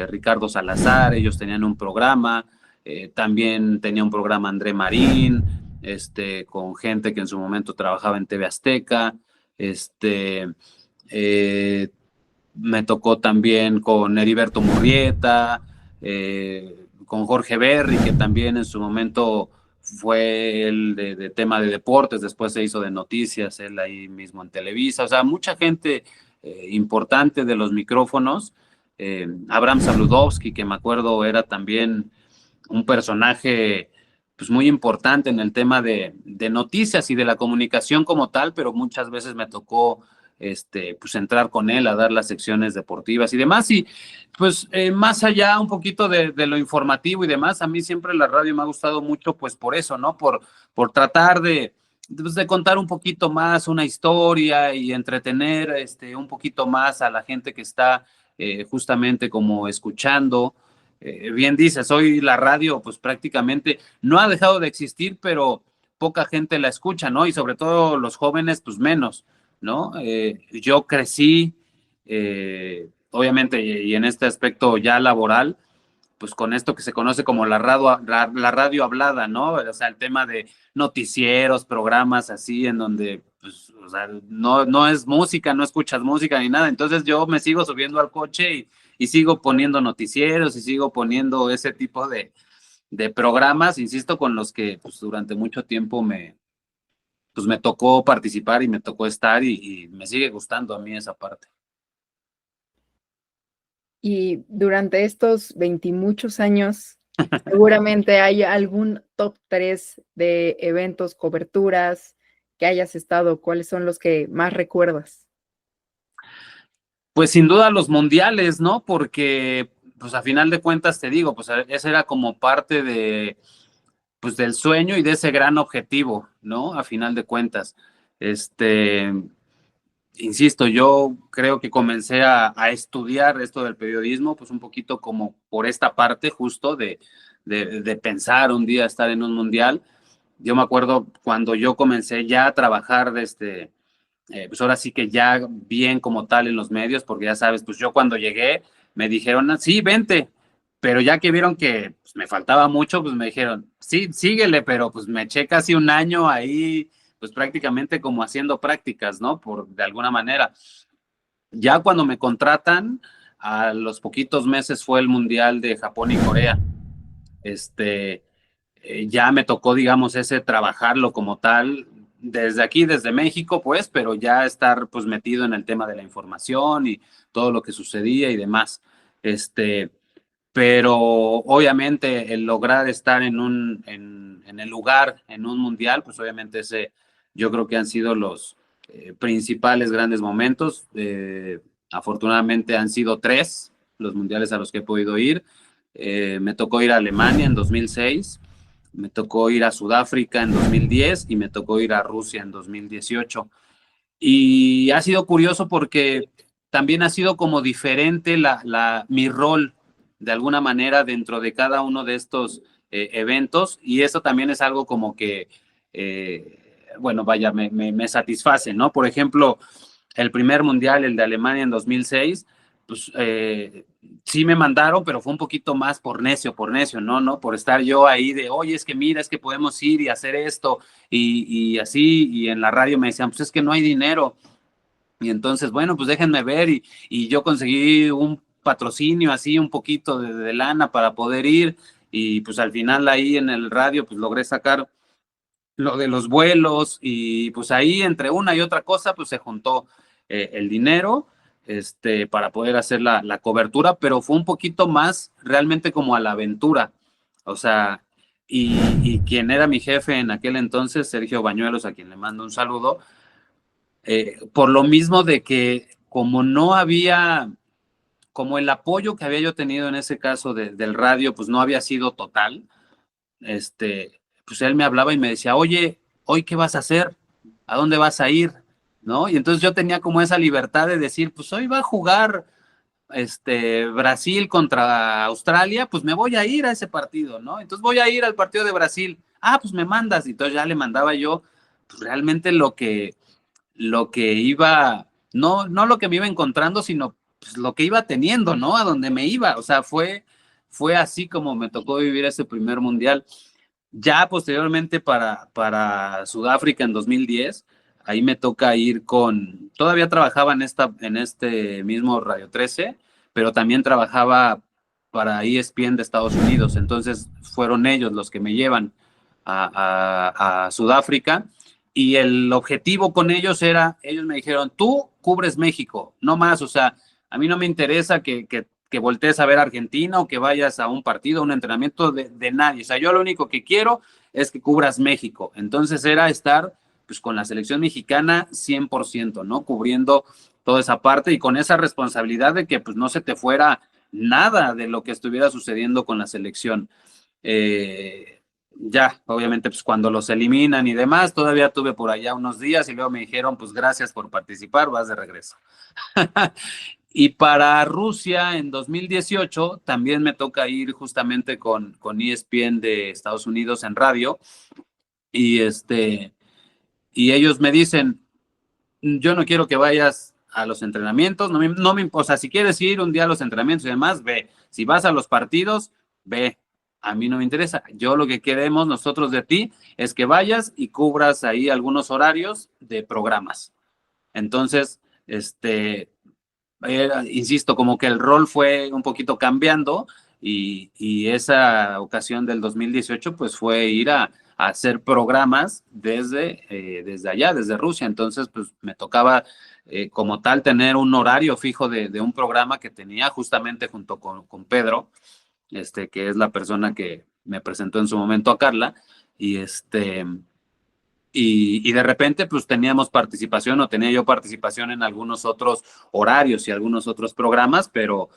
Ricardo Salazar, ellos tenían un programa. También tenía un programa André Marín, con gente que en su momento trabajaba en TV Azteca. Me tocó también con Heriberto Murrieta, con Jorge Berry, que también en su momento fue el de tema de deportes, después se hizo de noticias, él ahí mismo en Televisa, o sea, mucha gente importante de los micrófonos. Abraham Saludowski, que me acuerdo era también un personaje pues muy importante en el tema de noticias y de la comunicación como tal, pero muchas veces me tocó pues entrar con él a dar las secciones deportivas y demás. Y pues más allá un poquito de lo informativo y demás, a mí siempre la radio me ha gustado mucho, pues por eso, ¿no? Por tratar de contar un poquito más una historia y entretener un poquito más a la gente que está justamente como escuchando. Bien dices, hoy la radio pues prácticamente no ha dejado de existir, pero poca gente la escucha, ¿no? Y sobre todo los jóvenes, pues menos, ¿no? Yo crecí, obviamente, y en este aspecto ya laboral, pues con esto que se conoce como la radio hablada, ¿no? O sea, el tema de noticieros, programas así, en donde, pues, o sea, no es música, no escuchas música ni nada. Entonces yo me sigo subiendo al coche y sigo poniendo noticieros y sigo poniendo ese tipo de programas, insisto, con los que pues, durante mucho tiempo me tocó participar y me tocó estar y me sigue gustando a mí esa parte. Y durante estos 20 y muchos años, seguramente hay algún top 3 de eventos, coberturas que hayas estado. ¿Cuáles son los que más recuerdas? Pues sin duda los mundiales, ¿no? Porque, pues a final de cuentas te digo, pues esa era como parte pues del sueño y de ese gran objetivo, ¿no? A final de cuentas. Insisto, yo creo que comencé a estudiar esto del periodismo, pues un poquito como por esta parte justo de pensar un día estar en un mundial. Yo me acuerdo cuando yo comencé ya a trabajar pues ahora sí que ya bien como tal en los medios, porque ya sabes, pues yo cuando llegué me dijeron, sí, vente, pero ya que vieron que pues, me faltaba mucho, pues me dijeron, sí, síguele, pero pues me eché casi un año ahí, pues prácticamente como haciendo prácticas, ¿no? De alguna manera. Ya cuando me contratan, a los poquitos meses fue el Mundial de Japón y Corea. Ya me tocó, digamos, ese trabajarlo como tal, desde aquí, desde México, pues, pero ya estar pues metido en el tema de la información y todo lo que sucedía y demás. Pero obviamente el lograr estar en el lugar, en un mundial, pues obviamente yo creo que han sido los principales grandes momentos. Afortunadamente han sido 3 los mundiales a los que he podido ir. Me tocó ir a Alemania en 2006, me tocó ir a Sudáfrica en 2010 y me tocó ir a Rusia en 2018. Y ha sido curioso porque también ha sido como diferente mi rol de alguna manera dentro de cada uno de estos eventos, y eso también es algo como que, bueno, vaya, me satisface, ¿no? Por ejemplo, el primer mundial, el de Alemania en 2006, pues sí me mandaron, pero fue un poquito más por necio, ¿no? Por estar yo ahí de, oye, es que mira, es que podemos ir y hacer esto, y así, y en la radio me decían, pues es que no hay dinero. Y entonces, bueno, pues déjenme ver, y yo conseguí un patrocinio así, un poquito de lana para poder ir, y pues al final ahí en el radio, pues logré sacar lo de los vuelos, y pues ahí entre una y otra cosa, pues se juntó el dinero, para poder hacer la cobertura, pero fue un poquito más realmente como a la aventura, o sea, y quien era mi jefe en aquel entonces, Sergio Bañuelos, a quien le mando un saludo, por lo mismo de que como no había, como el apoyo que había yo tenido en ese caso del radio, pues no había sido total, pues él me hablaba y me decía, oye, ¿hoy qué vas a hacer? ¿A dónde vas a ir? ¿No? Y entonces yo tenía como esa libertad de decir, pues hoy va a jugar Brasil contra Australia, pues me voy a ir a ese partido, ¿no? Entonces voy a ir al partido de Brasil. Ah, pues me mandas. Y entonces ya le mandaba yo pues, realmente lo que iba, no lo que me iba encontrando, sino pues, lo que iba teniendo, ¿no? A donde me iba. O sea, fue así como me tocó vivir ese primer mundial. Ya posteriormente para Sudáfrica en 2010, ahí me toca ir todavía trabajaba en este mismo Radio 13, pero también trabajaba para ESPN de Estados Unidos, entonces fueron ellos los que me llevan a Sudáfrica, y el objetivo con ellos ellos me dijeron, tú cubres México, no más, o sea, a mí no me interesa que voltees a ver a Argentina o que vayas a un partido, un entrenamiento de nadie. O sea, yo lo único que quiero es que cubras México. Entonces era estar pues con la selección mexicana 100%, ¿no? Cubriendo toda esa parte y con esa responsabilidad de que pues no se te fuera nada de lo que estuviera sucediendo con la selección. Ya, obviamente, pues cuando los eliminan y demás, todavía tuve por allá unos días y luego me dijeron, pues gracias por participar, vas de regreso. Y para Rusia en 2018 también me toca ir justamente con ESPN de Estados Unidos en radio y y ellos me dicen, yo no quiero que vayas a los entrenamientos, o sea, si quieres ir un día a los entrenamientos y demás, ve. Si vas a los partidos, ve. A mí no me interesa. Yo lo que queremos nosotros de ti es que vayas y cubras ahí algunos horarios de programas. Entonces, insisto, como que el rol fue un poquito cambiando y esa ocasión del 2018 pues fue ir a hacer programas desde allá, desde Rusia. Entonces, pues me tocaba como tal tener un horario fijo de un programa que tenía justamente junto con Pedro, que es la persona que me presentó en su momento a Carla, y y de repente pues teníamos participación o tenía yo participación en algunos otros horarios y algunos otros programas, pero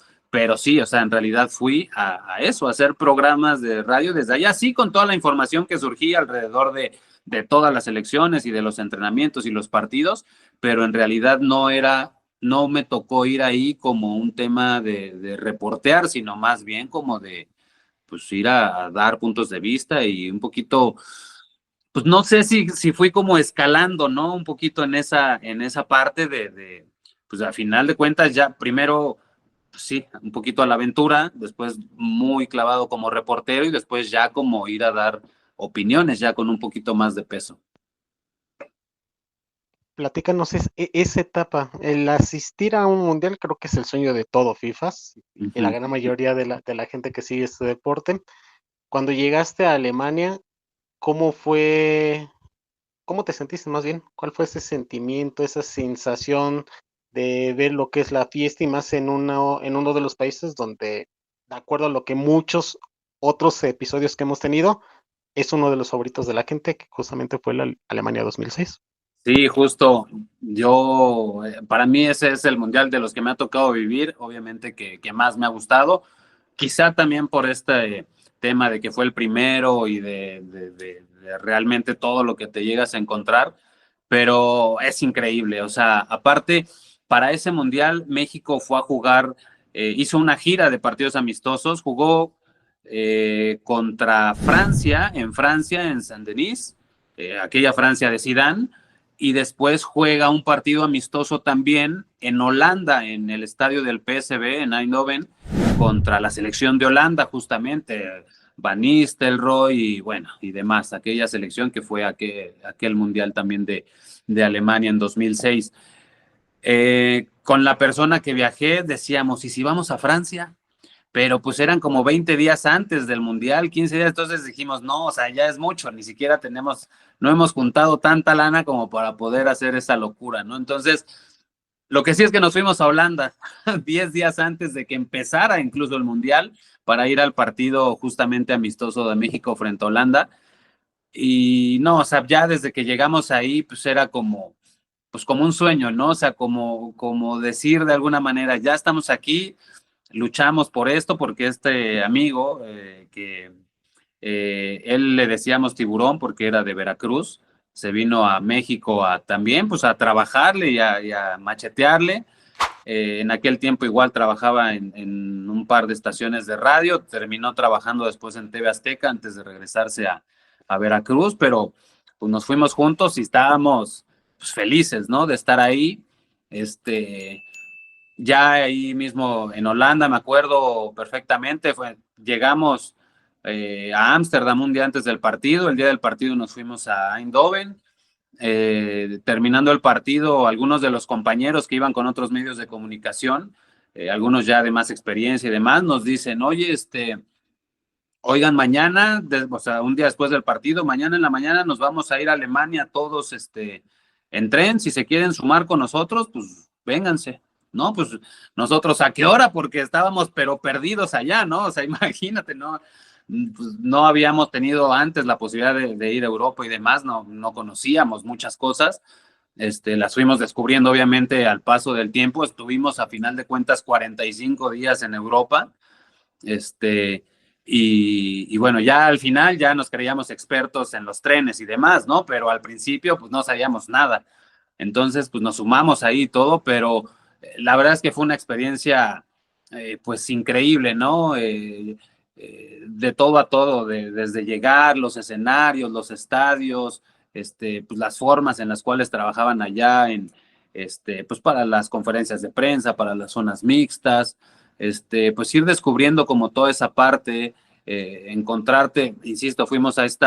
sí, o sea, en realidad fui a eso, a hacer programas de radio desde allá, sí, con toda la información que surgía alrededor de todas las elecciones y de los entrenamientos y los partidos, pero en realidad no me tocó ir ahí como un tema de reportear, sino más bien como de pues ir a dar puntos de vista y un poquito, pues no sé si fui como escalando, ¿no? Un poquito en esa parte pues al final de cuentas ya primero, pues sí, un poquito a la aventura, después muy clavado como reportero y después ya como ir a dar opiniones ya con un poquito más de peso. Platícanos esa etapa, el asistir a un mundial creo que es el sueño de todo FIFAs y la gran mayoría de la gente que sigue este deporte. Cuando llegaste a Alemania, ¿cómo te sentiste más bien? ¿Cuál fue ese sentimiento, esa sensación de ver lo que es la fiesta y más en uno de los países donde, de acuerdo a lo que muchos otros episodios que hemos tenido, es uno de los favoritos de la gente, que justamente fue la Alemania 2006? Sí, justo, para mí ese es el mundial de los que me ha tocado vivir, obviamente que más me ha gustado, quizá también por este tema de que fue el primero y de realmente todo lo que te llegas a encontrar, pero es increíble, o sea, aparte, para ese mundial México fue a jugar, hizo una gira de partidos amistosos, jugó contra Francia, en Saint-Denis, aquella Francia de Zidane, y después juega un partido amistoso también en Holanda, en el estadio del PSV, en Eindhoven, contra la selección de Holanda, justamente, Van Nistelrooy y bueno, y demás, aquella selección que fue aquel mundial también de Alemania en 2006. Con la persona que viajé decíamos, ¿y si vamos a Francia? Pero pues eran como 20 días antes del mundial, 15 días, entonces dijimos, no, o sea, ya es mucho, ni siquiera no hemos juntado tanta lana como para poder hacer esa locura, ¿no? Entonces, lo que sí es que nos fuimos a Holanda 10 días antes de que empezara incluso el mundial para ir al partido justamente amistoso de México frente a Holanda. Y no, o sea, ya desde que llegamos ahí, pues era como un sueño, ¿no? O sea, como decir de alguna manera, ya estamos aquí, luchamos por esto, porque este amigo, él le decíamos Tiburón porque era de Veracruz, se vino a México también, pues a trabajarle y a machetearle. En aquel tiempo igual trabajaba en un par de estaciones de radio, terminó trabajando después en TV Azteca antes de regresarse a Veracruz, pero pues nos fuimos juntos y estábamos pues, felices, ¿no? De estar ahí. Ya ahí mismo en Holanda, me acuerdo perfectamente, llegamos a Ámsterdam un día antes del partido, el día del partido nos fuimos a Eindhoven, terminando el partido, algunos de los compañeros que iban con otros medios de comunicación, algunos ya de más experiencia y demás, nos dicen, oye, oigan, mañana, o sea, un día después del partido, mañana en la mañana nos vamos a ir a Alemania todos en tren, si se quieren sumar con nosotros, pues vénganse. No, pues nosotros, ¿a qué hora? Porque estábamos pero perdidos allá, ¿no? O sea, imagínate, ¿no? pues, no habíamos tenido antes la posibilidad de ir a Europa y demás, no conocíamos muchas cosas. Las fuimos descubriendo obviamente al paso del tiempo. Estuvimos a final de cuentas 45 días en Europa, y bueno, ya al final ya nos creíamos expertos en los trenes y demás, ¿no? Pero al principio pues no sabíamos nada. Entonces pues nos sumamos ahí y todo, pero la verdad es que fue una experiencia pues increíble, ¿no? De todo a todo, desde llegar, los escenarios, los estadios, pues las formas en las cuales trabajaban allá, pues para las conferencias de prensa, para las zonas mixtas, pues ir descubriendo como toda esa parte, encontrarte, insisto, fuimos a este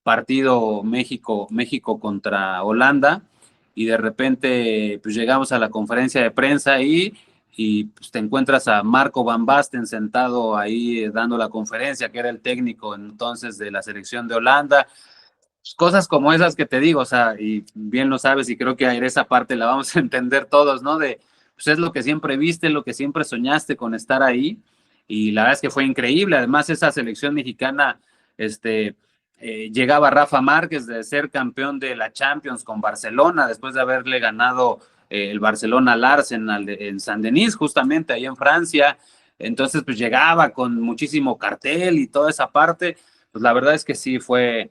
partido México contra Holanda, y de repente pues llegamos a la conferencia de prensa y pues te encuentras a Marco Van Basten sentado ahí dando la conferencia, que era el técnico entonces de la selección de Holanda. Cosas como esas que te digo, o sea, y bien lo sabes, y creo que esa parte la vamos a entender todos, ¿no? Pues es lo que siempre viste, lo que siempre soñaste con estar ahí, y la verdad es que fue increíble. Además, esa selección mexicana, llegaba Rafa Márquez de ser campeón de la Champions con Barcelona, después de haberle ganado el Barcelona al Arsenal en Saint-Denis, justamente ahí en Francia. Entonces, pues llegaba con muchísimo cartel y toda esa parte. Pues la verdad es que sí, fue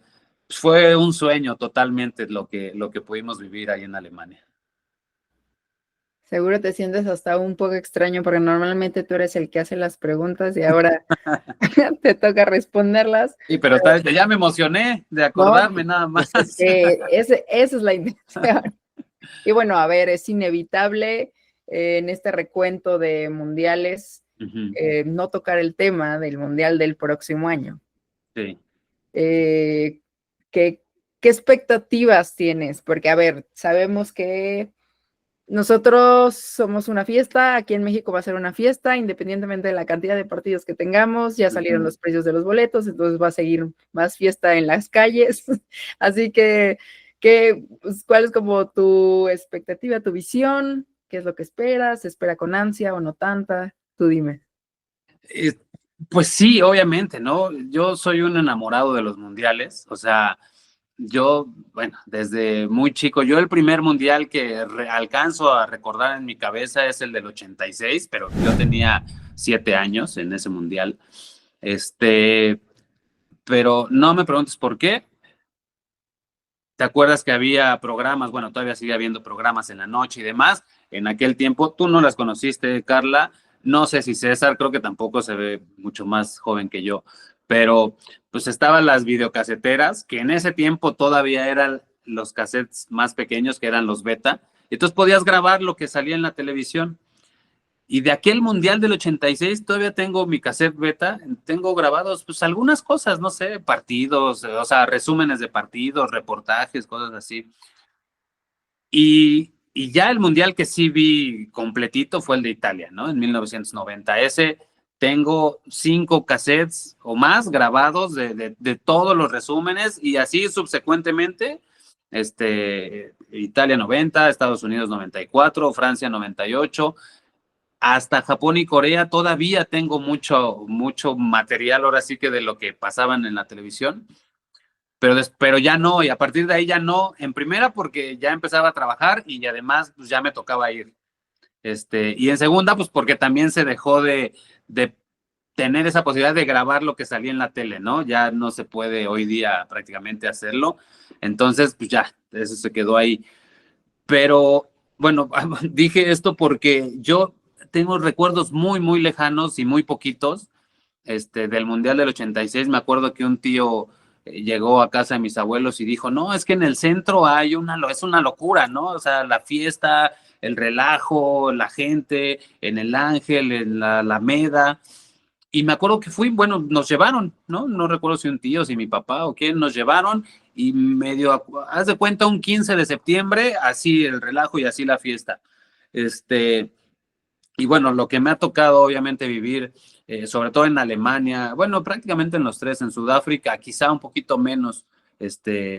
un sueño totalmente lo que pudimos vivir ahí en Alemania. Seguro te sientes hasta un poco extraño porque normalmente tú eres el que hace las preguntas y ahora te toca responderlas. Sí, pero ya me emocioné de acordarme, no, nada más. Esa es la intención. Y bueno, a ver, es inevitable en este recuento de mundiales no tocar el tema del mundial del próximo año. Sí. ¿Qué expectativas tienes? Porque, a ver, sabemos que nosotros somos una fiesta, aquí en México va a ser una fiesta, independientemente de la cantidad de partidos que tengamos, ya salieron los precios de los boletos, entonces va a seguir más fiesta en las calles. Así que pues, ¿cuál es como tu expectativa, tu visión? ¿Qué es lo que esperas? ¿Se espera con ansia o no tanta? Tú dime. Pues sí, obviamente, ¿no? Yo soy un enamorado de los mundiales, o sea, yo, bueno, desde muy chico, yo el primer mundial que alcanzo a recordar en mi cabeza es el del 86, pero yo tenía 7 años en ese mundial. Pero no me preguntes por qué. ¿Te acuerdas que había programas? Bueno, todavía sigue habiendo programas en la noche y demás. En aquel tiempo, tú no las conociste, Carla. No sé si César, creo que tampoco, se ve mucho más joven que yo, pero pues estaban las videocaseteras, que en ese tiempo todavía eran los cassettes más pequeños, que eran los beta. Entonces podías grabar lo que salía en la televisión. Y de aquel mundial del 86 todavía tengo mi cassette beta, tengo grabados pues algunas cosas, no sé, partidos, o sea, resúmenes de partidos, reportajes, cosas así. Y ya el mundial que sí vi completito fue el de Italia, ¿no? En 1990. Ese tengo 5 cassettes o más grabados de todos los resúmenes, y así subsecuentemente, Italia 90, Estados Unidos 94, Francia 98, hasta Japón y Corea todavía tengo mucho material, ahora sí que de lo que pasaban en la televisión. Pero ya no, y a partir de ahí ya no, en primera porque ya empezaba a trabajar y además pues ya me tocaba ir. Y en segunda pues porque también se dejó de tener esa posibilidad de grabar lo que salía en la tele, ¿no? Ya no se puede hoy día prácticamente hacerlo, entonces pues ya, eso se quedó ahí. Pero bueno, dije esto porque yo tengo recuerdos muy, muy lejanos y muy poquitos del Mundial del 86. Me acuerdo que un tío llegó a casa de mis abuelos y dijo, no, es que en el centro es una locura, ¿no? O sea, la fiesta, el relajo, la gente, en el Ángel, en la Alameda. Y me acuerdo que bueno, nos llevaron, ¿no? No recuerdo si un tío, si mi papá o quién, nos llevaron, y medio, haz de cuenta, un 15 de septiembre, así el relajo y así la fiesta. Y bueno, lo que me ha tocado obviamente vivir, sobre todo en Alemania, bueno, prácticamente en los 3, en Sudáfrica, quizá un poquito menos,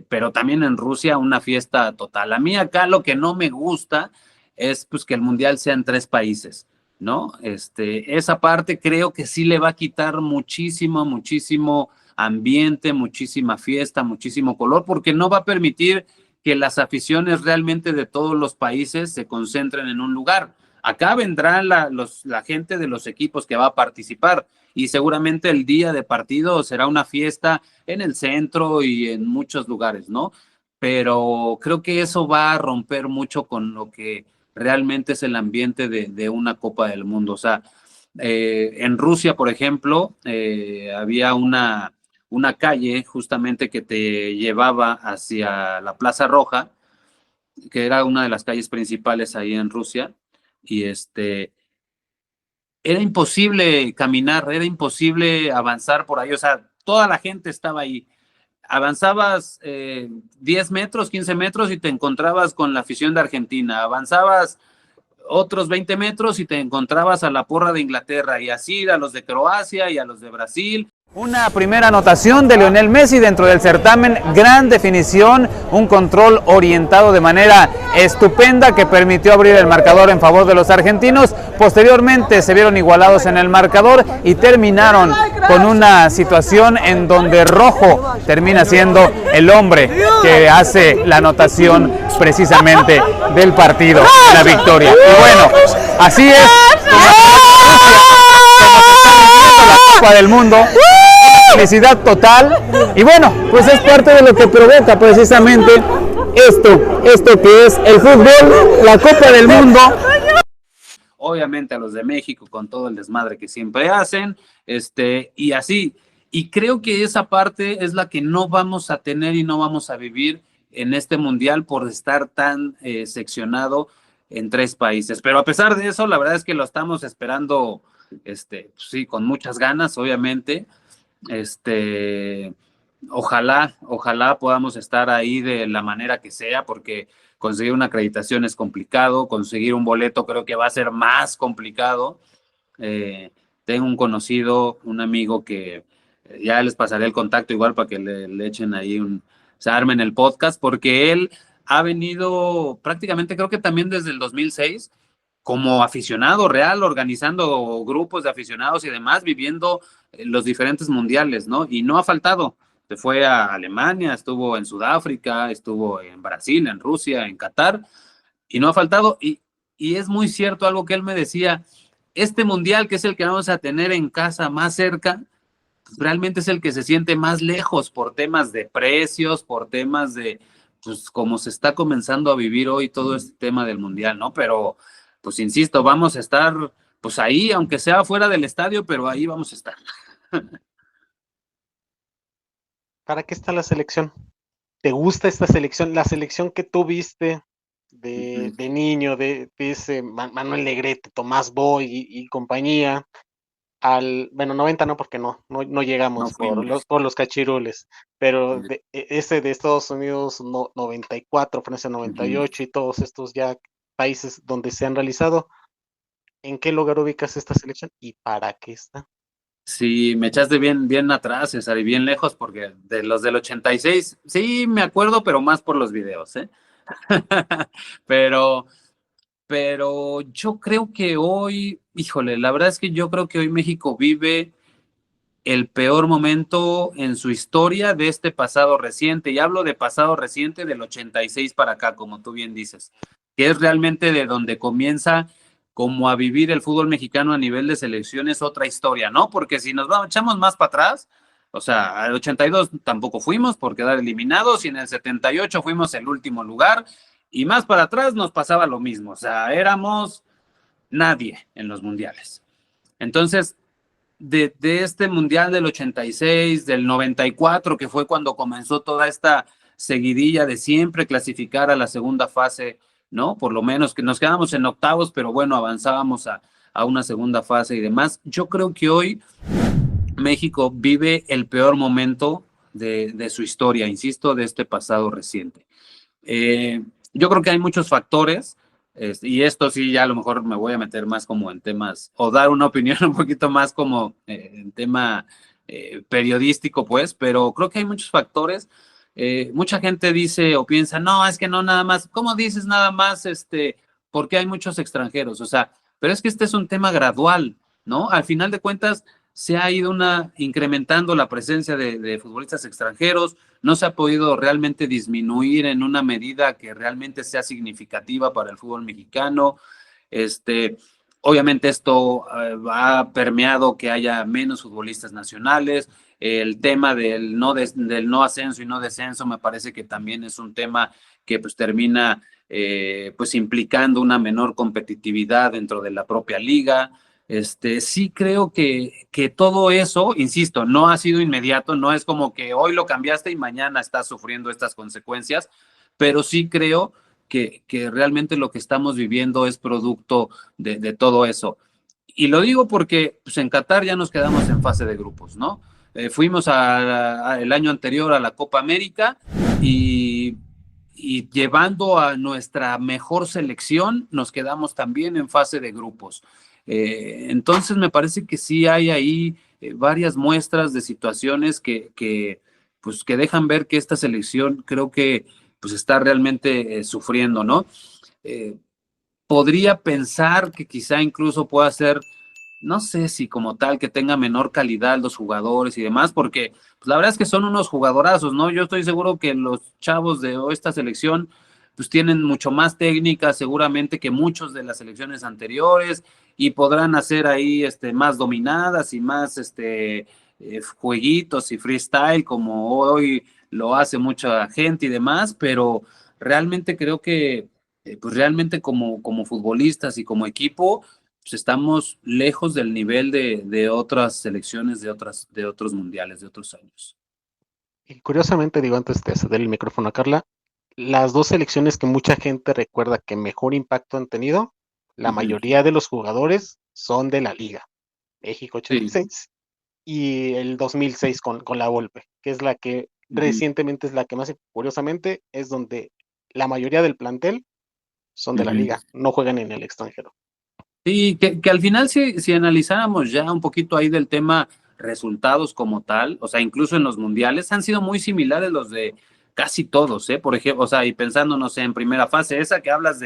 pero también en Rusia, una fiesta total. A mí acá lo que no me gusta es pues que el mundial sea en 3 países. ¿no? Esa parte creo que sí le va a quitar muchísimo ambiente, muchísima fiesta, muchísimo color, porque no va a permitir que las aficiones realmente de todos los países se concentren en un lugar. Acá vendrá la gente de los equipos que va a participar y seguramente el día de partido será una fiesta en el centro y en muchos lugares, ¿no? Pero creo que eso va a romper mucho con lo que realmente es el ambiente de una Copa del Mundo. O sea, en Rusia, por ejemplo, había una calle justamente que te llevaba hacia la Plaza Roja, que era una de las calles principales ahí en Rusia, y era imposible caminar, era imposible avanzar por ahí, o sea, toda la gente estaba ahí. Avanzabas 10 metros, 15 metros y te encontrabas con la afición de Argentina, avanzabas otros 20 metros y te encontrabas a la porra de Inglaterra y así a los de Croacia y a los de Brasil. Una primera anotación de Lionel Messi dentro del certamen, gran definición, un control orientado de manera estupenda que permitió abrir el marcador en favor de los argentinos. Posteriormente se vieron igualados en el marcador y terminaron con una situación en donde Rojo termina siendo el hombre que hace la anotación precisamente del partido, de la victoria. Y bueno, así es. La Copa del Mundo, felicidad total y bueno, pues es parte de lo que provoca precisamente esto que es el fútbol, la Copa del Mundo. Obviamente a los de México con todo el desmadre que siempre hacen, y así, y creo que esa parte es la que no vamos a tener y no vamos a vivir en este mundial por estar tan seccionado en 3 países, pero a pesar de eso, la verdad es que lo estamos esperando, sí, con muchas ganas, obviamente. Ojalá podamos estar ahí de la manera que sea, porque conseguir una acreditación es complicado, conseguir un boleto creo que va a ser más complicado. Tengo un conocido, un amigo que ya les pasaré el contacto igual para que le echen ahí se armen el podcast, porque él ha venido prácticamente, creo que también desde el 2006, como aficionado real, organizando grupos de aficionados y demás, viviendo los diferentes mundiales, ¿no? Y no ha faltado. Se fue a Alemania, estuvo en Sudáfrica, estuvo en Brasil, en Rusia, en Qatar, y no ha faltado. Y es muy cierto algo que él me decía, este mundial, que es el que vamos a tener en casa más cerca, realmente es el que se siente más lejos por temas de precios, por temas de, pues, cómo se está comenzando a vivir hoy todo este tema del mundial, ¿no? Pero pues insisto, vamos a estar pues ahí, aunque sea fuera del estadio, pero ahí vamos a estar. ¿Para qué está la selección? ¿Te gusta esta selección? La selección que tú viste de niño, de ese Manuel Negrete, Tomás Boy y compañía, bueno, 90 no, porque no llegamos por los cachirules, pero de Estados Unidos 94, Francia 98 y todos estos ya países donde se han realizado, ¿en qué lugar ubicas esta selección y para qué está? Sí, me echaste bien atrás, César, y bien lejos, porque de los del 86, sí me acuerdo, pero más por los videos, ¿eh? pero yo creo que hoy, híjole, la verdad es que yo creo que hoy México vive el peor momento en su historia de este pasado reciente, y hablo de pasado reciente del 86 para acá, como tú bien dices, que es realmente de donde comienza como a vivir el fútbol mexicano a nivel de selecciones, otra historia, ¿no? Porque si nos echamos más para atrás, o sea, al 82 tampoco fuimos por quedar eliminados, y en el 78 fuimos el último lugar, y más para atrás nos pasaba lo mismo, o sea, éramos nadie en los mundiales. Entonces, de este mundial del 86, del 94, que fue cuando comenzó toda esta seguidilla de siempre clasificar a la segunda fase, ¿no? Por lo menos que nos quedamos en octavos, pero bueno, avanzábamos a una segunda fase y demás. Yo creo que hoy México vive el peor momento de su historia, insisto, de este pasado reciente. Yo creo que hay muchos factores, y esto sí ya a lo mejor me voy a meter más como en temas, o dar una opinión un poquito más como en tema periodístico, pues, pero creo que hay muchos factores. Mucha gente dice o piensa, no, es que no nada más, ¿cómo dices nada más? Porque hay muchos extranjeros, o sea, pero es que este es un tema gradual, ¿no? Al final de cuentas, se ha ido incrementando la presencia de futbolistas extranjeros, no se ha podido realmente disminuir en una medida que realmente sea significativa para el fútbol mexicano. Obviamente esto ha permeado que haya menos futbolistas nacionales. El tema del no ascenso y no descenso me parece que también es un tema que pues termina pues implicando una menor competitividad dentro de la propia liga. Sí creo que todo eso, insisto, no ha sido inmediato, no es como que hoy lo cambiaste y mañana estás sufriendo estas consecuencias, pero sí creo que realmente lo que estamos viviendo es producto de todo eso. Y lo digo porque pues en Qatar ya nos quedamos en fase de grupos, ¿no? Fuimos el año anterior a la Copa América y llevando a nuestra mejor selección nos quedamos también en fase de grupos. Entonces me parece que sí hay ahí varias muestras de situaciones pues, que dejan ver que esta selección creo que pues, está realmente sufriendo, ¿no? Podría pensar que quizá incluso pueda ser, no sé si como tal que tenga menor calidad los jugadores y demás, porque pues, la verdad es que son unos jugadorazos, ¿no? Yo estoy seguro que los chavos de esta selección pues tienen mucho más técnica seguramente que muchos de las selecciones anteriores y podrán hacer ahí más dominadas y más jueguitos y freestyle como hoy lo hace mucha gente y demás, pero realmente creo que pues realmente como futbolistas y como equipo pues estamos lejos del nivel de otras selecciones, de otros mundiales, de otros años. Y curiosamente, digo, antes de ceder el micrófono a Carla, las dos selecciones que mucha gente recuerda que mejor impacto han tenido, la mayoría de los jugadores son de la liga. México 86 y el 2006 con la Volpe, que es la que recientemente es la que más, curiosamente, es donde la mayoría del plantel son de la liga, no juegan en el extranjero. Sí, que al final si analizáramos ya un poquito ahí del tema resultados como tal, o sea, incluso en los mundiales, han sido muy similares los de casi todos, ¿eh? Por ejemplo, o sea, y pensando, no sé, en primera fase, esa que hablas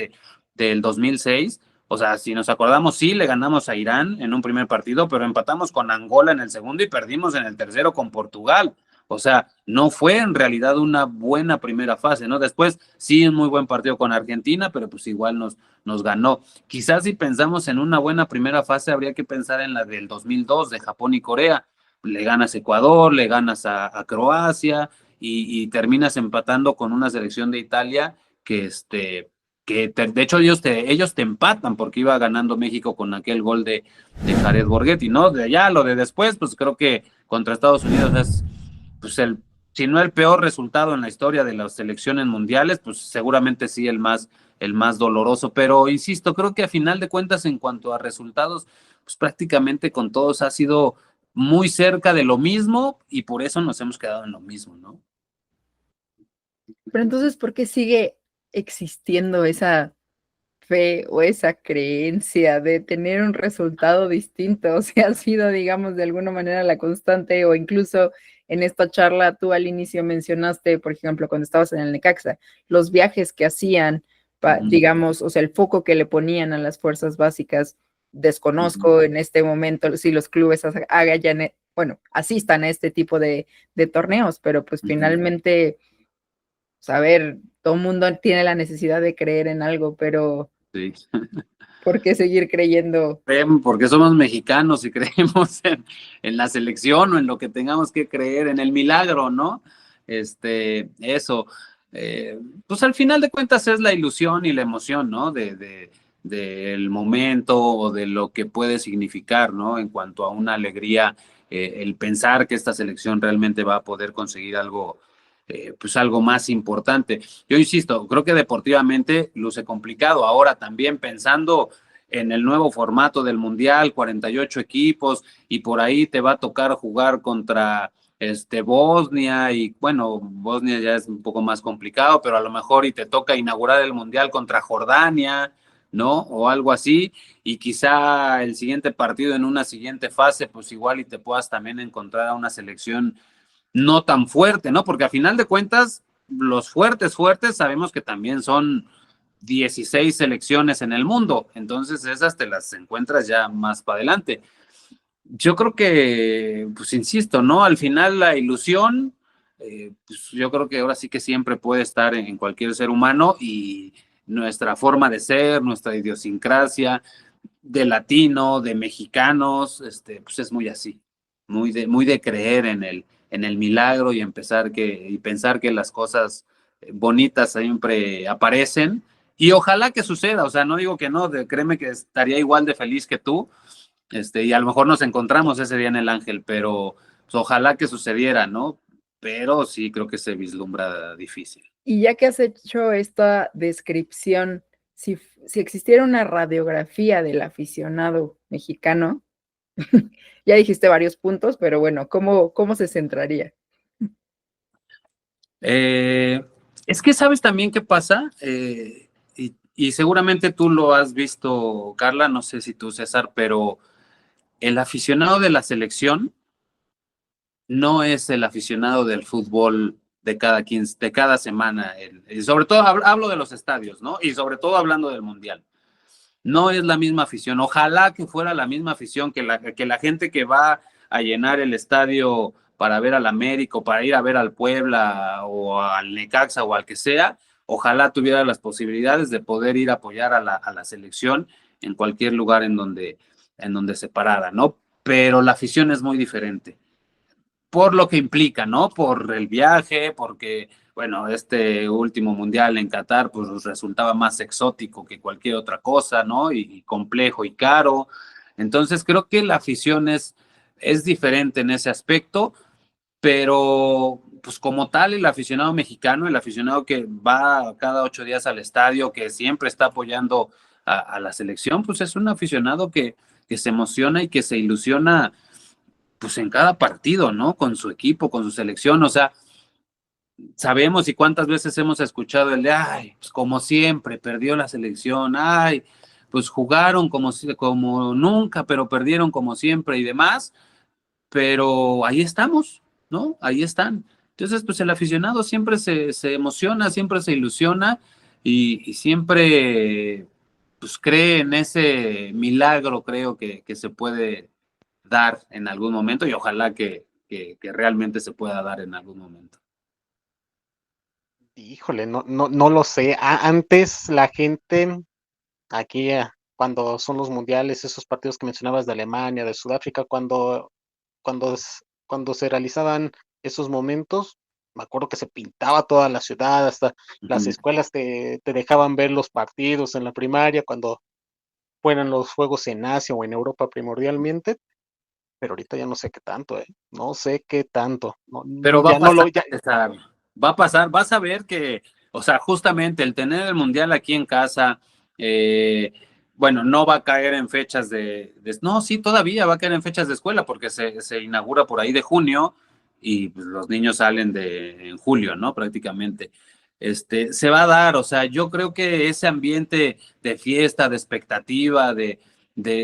del 2006, o sea, si nos acordamos, sí, le ganamos a Irán en un primer partido, pero empatamos con Angola en el segundo y perdimos en el tercero con Portugal. O sea, no fue en realidad una buena primera fase, ¿no? Después sí, un muy buen partido con Argentina, pero pues igual nos ganó. Quizás si pensamos en una buena primera fase, habría que pensar en la del 2002 de Japón y Corea. Le ganas a Ecuador, le ganas a Croacia y terminas empatando con una selección de Italia de hecho ellos te empatan porque iba ganando México con aquel gol de Jared Borghetti, ¿no? De allá, lo de después, pues creo que contra Estados Unidos es pues si no el peor resultado en la historia de las selecciones mundiales, pues seguramente sí el más doloroso, pero insisto, creo que a final de cuentas en cuanto a resultados, pues prácticamente con todos ha sido muy cerca de lo mismo y por eso nos hemos quedado en lo mismo, ¿no? Pero entonces, ¿por qué sigue existiendo esa fe o esa creencia de tener un resultado distinto? O sea, ha sido, digamos, de alguna manera la constante, o incluso en esta charla tú al inicio mencionaste, por ejemplo, cuando estabas en el Necaxa, los viajes que hacían, digamos, o sea, el foco que le ponían a las fuerzas básicas. Desconozco en este momento si los clubes hagan, bueno, asistan a este tipo de torneos, pero pues finalmente, a ver, todo el mundo tiene la necesidad de creer en algo, pero sí. ¿Por qué seguir creyendo? Porque somos mexicanos y creemos en la selección o en lo que tengamos que creer, en el milagro, ¿no? Eso. Pues al final de cuentas es la ilusión y la emoción, ¿no? Del momento o de lo que puede significar, ¿no? En cuanto a una alegría, el pensar que esta selección realmente va a poder conseguir algo, pues algo más importante. Yo insisto, creo que deportivamente luce complicado. Ahora también pensando en el nuevo formato del Mundial, 48 equipos, y por ahí te va a tocar jugar contra Bosnia, y bueno, Bosnia ya es un poco más complicado, pero a lo mejor y te toca inaugurar el Mundial contra Jordania, ¿no? O algo así, y quizá el siguiente partido en una siguiente fase, pues igual y te puedas también encontrar a una selección no tan fuerte, ¿no? Porque a final de cuentas, los fuertes sabemos que también son 16 selecciones en el mundo, entonces esas te las encuentras ya más para adelante. Yo creo que, pues insisto, ¿no? Al final la ilusión, pues yo creo que ahora sí que siempre puede estar en cualquier ser humano, y nuestra forma de ser, nuestra idiosincrasia de latino, de mexicanos, pues es muy así, muy de creer en el milagro y pensar que las cosas bonitas siempre aparecen, y ojalá que suceda, o sea, no digo que no, créeme que estaría igual de feliz que tú, y a lo mejor nos encontramos ese día en el Ángel, pero pues, ojalá que sucediera, ¿no? Pero sí creo que se vislumbra difícil. Y ya que has hecho esta descripción, si existiera una radiografía del aficionado mexicano, ya dijiste varios puntos, pero bueno, ¿cómo se centraría? Es que sabes también qué pasa, y seguramente tú lo has visto, Carla, no sé si tú, César, pero el aficionado de la selección no es el aficionado del fútbol de cada semana, y sobre todo hablo de los estadios, ¿no? Y sobre todo hablando del Mundial. No es la misma afición. Ojalá que fuera la misma afición que la gente que va a llenar el estadio para ver al América o para ir a ver al Puebla o al Necaxa o al que sea, ojalá tuviera las posibilidades de poder ir a apoyar a la selección en cualquier lugar en donde se parara, ¿no? Pero la afición es muy diferente por lo que implica, ¿no? Por el viaje, porque, bueno, este último mundial en Qatar, pues resultaba más exótico que cualquier otra cosa, ¿no? Y complejo y caro. Entonces, creo que la afición es diferente en ese aspecto, pero, pues como tal, el aficionado mexicano, el aficionado que va cada 8 días al estadio, que siempre está apoyando a la selección, pues es un aficionado que se emociona y que se ilusiona pues en cada partido, ¿no? Con su equipo, con su selección, o sea, sabemos y cuántas veces hemos escuchado el de, ay, pues como siempre, perdió la selección, ay, pues jugaron como nunca, pero perdieron como siempre y demás, pero ahí estamos, ¿no? Ahí están. Entonces, pues el aficionado siempre se emociona, siempre se ilusiona y siempre, pues cree en ese milagro, creo que se puede dar en algún momento, y ojalá que realmente se pueda dar en algún momento. Híjole, no lo sé. Antes la gente aquí, cuando son los mundiales, esos partidos que mencionabas de Alemania, de Sudáfrica, cuando se realizaban esos momentos, me acuerdo que se pintaba toda la ciudad, hasta las escuelas te dejaban ver los partidos en la primaria, cuando fueran los juegos en Asia o en Europa primordialmente, pero ahorita ya no sé qué tanto, no sé qué tanto. Pero va a pasar, va a pasar, vas a ver que, o sea, justamente el tener el Mundial aquí en casa, bueno, no va a caer en fechas no, sí, todavía va a caer en fechas de escuela, porque se inaugura por ahí de junio, y pues, los niños salen en julio, ¿no? Prácticamente. Se va a dar, o sea, yo creo que ese ambiente de fiesta, de expectativa, de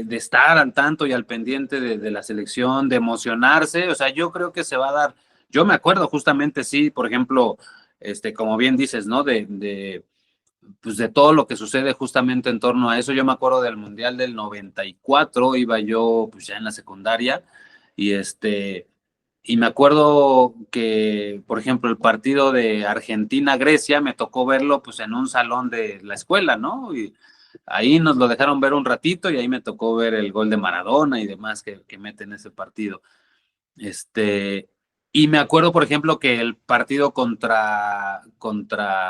estar al tanto y al pendiente de la selección, de emocionarse, o sea, yo creo que se va a dar. Yo me acuerdo justamente, sí, por ejemplo, como bien dices, ¿no? Pues de todo lo que sucede justamente en torno a eso. Yo me acuerdo del Mundial del 94, iba yo pues ya en la secundaria, y me acuerdo que, por ejemplo, el partido de Argentina-Grecia me tocó verlo pues en un salón de la escuela, ¿no? Y ahí nos lo dejaron ver un ratito, y ahí me tocó ver el gol de Maradona y demás que mete en ese partido. Y me acuerdo, por ejemplo, que el partido contra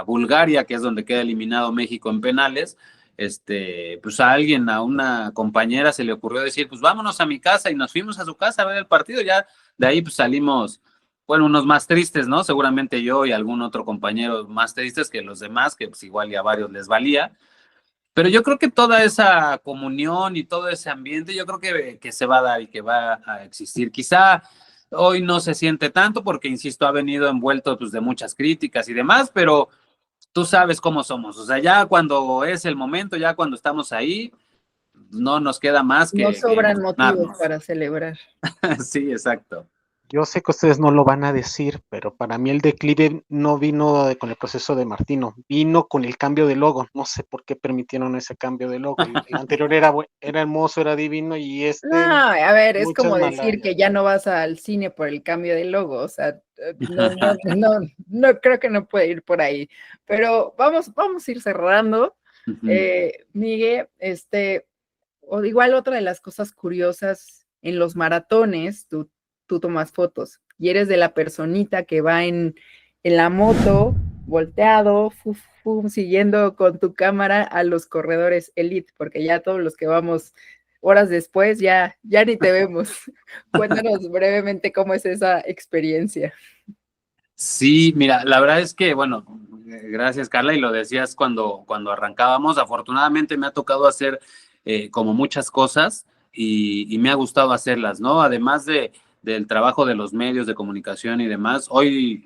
Bulgaria, que es donde queda eliminado México en penales, pues a una compañera se le ocurrió decir, pues vámonos a mi casa, y nos fuimos a su casa a ver el partido. Ya de ahí pues salimos, bueno, unos más tristes, ¿no? Seguramente yo y algún otro compañero más tristes que los demás, que pues igual y a varios les valía. Pero yo creo que toda esa comunión y todo ese ambiente, yo creo que se va a dar y que va a existir. Quizá hoy no se siente tanto porque, insisto, ha venido envuelto pues, de muchas críticas y demás, pero tú sabes cómo somos. O sea, ya cuando es el momento, ya cuando estamos ahí, no nos queda más que... No sobran emocionarnos. motivos para celebrar. Sí, exacto. Yo sé que ustedes no lo van a decir, pero para mí el declive no vino con el proceso de Martino, vino con el cambio de logo. No sé por qué permitieron ese cambio de logo. El anterior era hermoso, era divino, y No, a ver, es muchas como decir que ya no vas al cine por el cambio de logo, o sea, no creo que no puede ir por ahí, pero vamos a ir cerrando. Miguel, o igual otra de las cosas curiosas en los maratones, tú tomas fotos y eres de la personita que va en la moto, volteado, siguiendo con tu cámara a los corredores elite, porque ya todos los que vamos horas después ya ni te vemos. Cuéntanos brevemente cómo es esa experiencia. Sí, mira, la verdad es que, bueno, gracias Carla, y lo decías cuando arrancábamos, afortunadamente me ha tocado hacer como muchas cosas y me ha gustado hacerlas, ¿no? Además del trabajo de los medios de comunicación y demás, hoy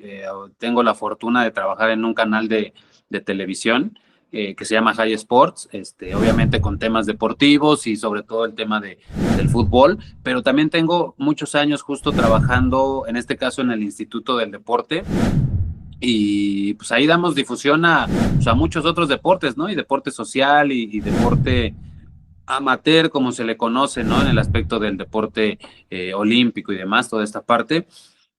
tengo la fortuna de trabajar en un canal de televisión que se llama High Sports, obviamente con temas deportivos y sobre todo el tema del fútbol, pero también tengo muchos años justo trabajando, en este caso en el Instituto del Deporte, y pues ahí damos difusión a muchos otros deportes, ¿no? Y deporte social y deporte amateur, como se le conoce, ¿no? En el aspecto del deporte olímpico y demás, toda esta parte.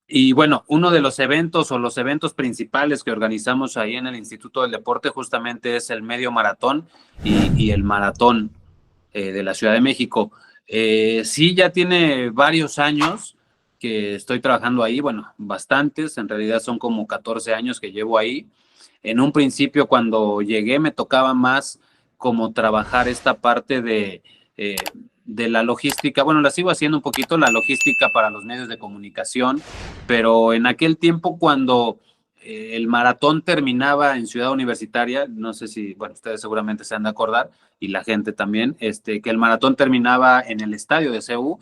Y bueno, uno de los eventos o los eventos principales que organizamos ahí en el Instituto del Deporte justamente es el medio maratón y el maratón de la Ciudad de México. Sí, ya tiene varios años que estoy trabajando ahí, bueno, bastantes, en realidad son como 14 años que llevo ahí. En un principio cuando llegué me tocaba más como trabajar esta parte de la logística, bueno, la sigo haciendo un poquito, la logística para los medios de comunicación, pero en aquel tiempo cuando el maratón terminaba en Ciudad Universitaria, no sé si, bueno, ustedes seguramente se han de acordar, y la gente también, que el maratón terminaba en el estadio de CU.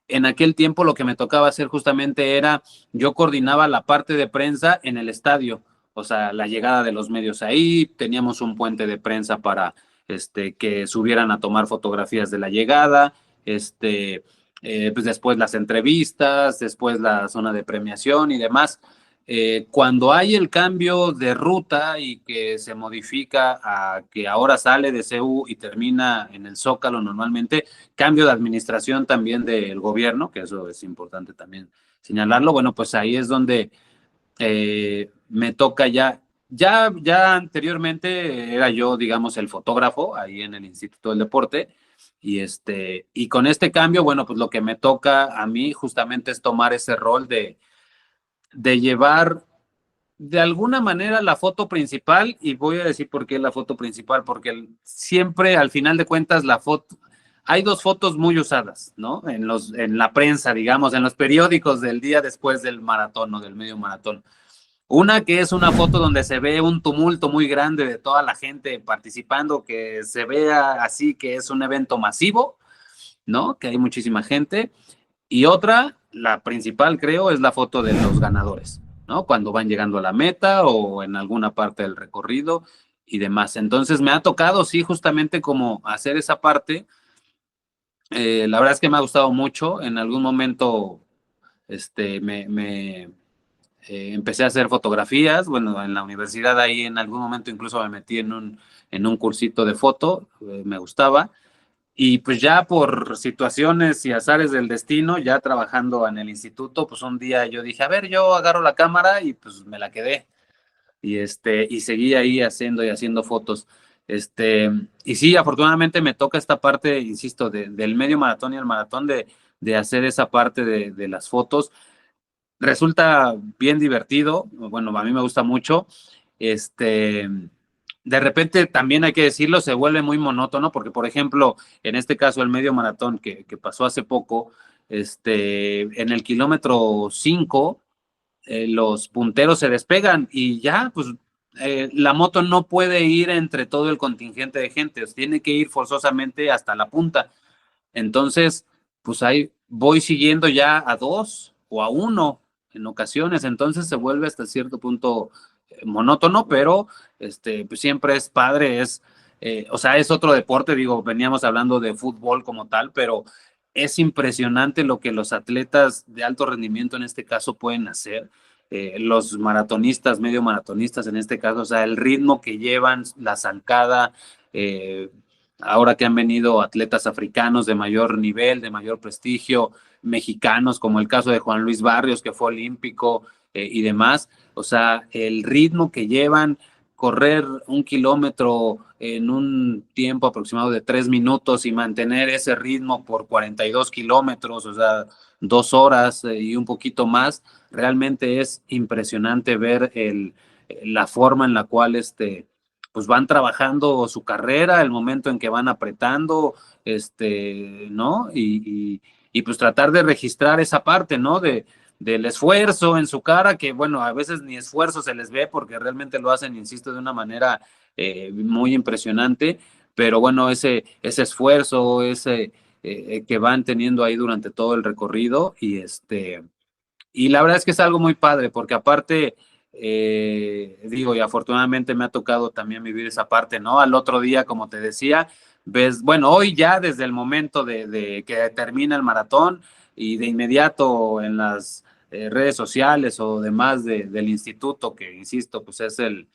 En aquel tiempo lo que me tocaba hacer justamente era, yo coordinaba la parte de prensa en el estadio, o sea, la llegada de los medios ahí, teníamos un puente de prensa para que subieran a tomar fotografías de la llegada, pues después las entrevistas, después la zona de premiación y demás. Cuando hay el cambio de ruta y que se modifica a que ahora sale de CU y termina en el Zócalo normalmente, cambio de administración también del gobierno, que eso es importante también señalarlo, bueno, pues ahí es donde me toca ya anteriormente era yo, digamos, el fotógrafo ahí en el Instituto del Deporte, y con este cambio, bueno, pues lo que me toca a mí justamente es tomar ese rol de llevar de alguna manera la foto principal, y voy a decir por qué la foto principal, porque siempre al final de cuentas la foto, hay dos fotos muy usadas, ¿no? En la prensa, digamos, en los periódicos del día después del maratón o del medio maratón. Una que es una foto donde se ve un tumulto muy grande de toda la gente participando, que se vea así que es un evento masivo, ¿no? Que hay muchísima gente. Y otra, la principal creo, es la foto de los ganadores, ¿no? Cuando van llegando a la meta o en alguna parte del recorrido y demás. Entonces me ha tocado, sí, justamente como hacer esa parte. La verdad es que me ha gustado mucho. En algún momento empecé a hacer fotografías. Bueno, en la universidad ahí en algún momento incluso me metí en un cursito de foto, me gustaba. Y pues ya por situaciones y azares del destino, ya trabajando en el instituto, pues un día yo dije, a ver, yo agarro la cámara y pues me la quedé. Y seguí ahí haciendo fotos. Y sí, afortunadamente me toca esta parte, insisto, del medio maratón y el maratón de hacer esa parte de las fotos. Resulta bien divertido, bueno, a mí me gusta mucho. De repente también hay que decirlo, se vuelve muy monótono, porque por ejemplo, en este caso el medio maratón que pasó hace poco, en el kilómetro 5, los punteros se despegan y ya, pues la moto no puede ir entre todo el contingente de gente, tiene que ir forzosamente hasta la punta. Entonces, pues ahí voy siguiendo ya a dos o a uno en ocasiones, entonces se vuelve hasta cierto punto monótono, pero pues siempre es padre, o sea, es otro deporte, digo, veníamos hablando de fútbol como tal, pero es impresionante lo que los atletas de alto rendimiento en este caso pueden hacer. Los maratonistas, medio maratonistas en este caso, o sea, el ritmo que llevan, la zancada, ahora que han venido atletas africanos de mayor nivel, de mayor prestigio, mexicanos, como el caso de Juan Luis Barrios, que fue olímpico y demás, o sea, el ritmo que llevan, correr 1 kilómetro en un tiempo aproximado de 3 minutos y mantener ese ritmo por 42 kilómetros, o sea, 2 horas y un poquito más, realmente es impresionante ver la forma en la cual pues van trabajando su carrera, el momento en que van apretando, ¿no? Y pues tratar de registrar esa parte, ¿no? Del esfuerzo en su cara, que bueno, a veces ni esfuerzo se les ve porque realmente lo hacen, insisto, de una manera muy impresionante, pero bueno, ese esfuerzo, que van teniendo ahí durante todo el recorrido y la verdad es que es algo muy padre porque aparte, digo, y afortunadamente me ha tocado también vivir esa parte, ¿no? Al otro día, como te decía, ves, bueno, hoy ya desde el momento de que termina el maratón y de inmediato en las redes sociales o demás del instituto, que insisto, pues es el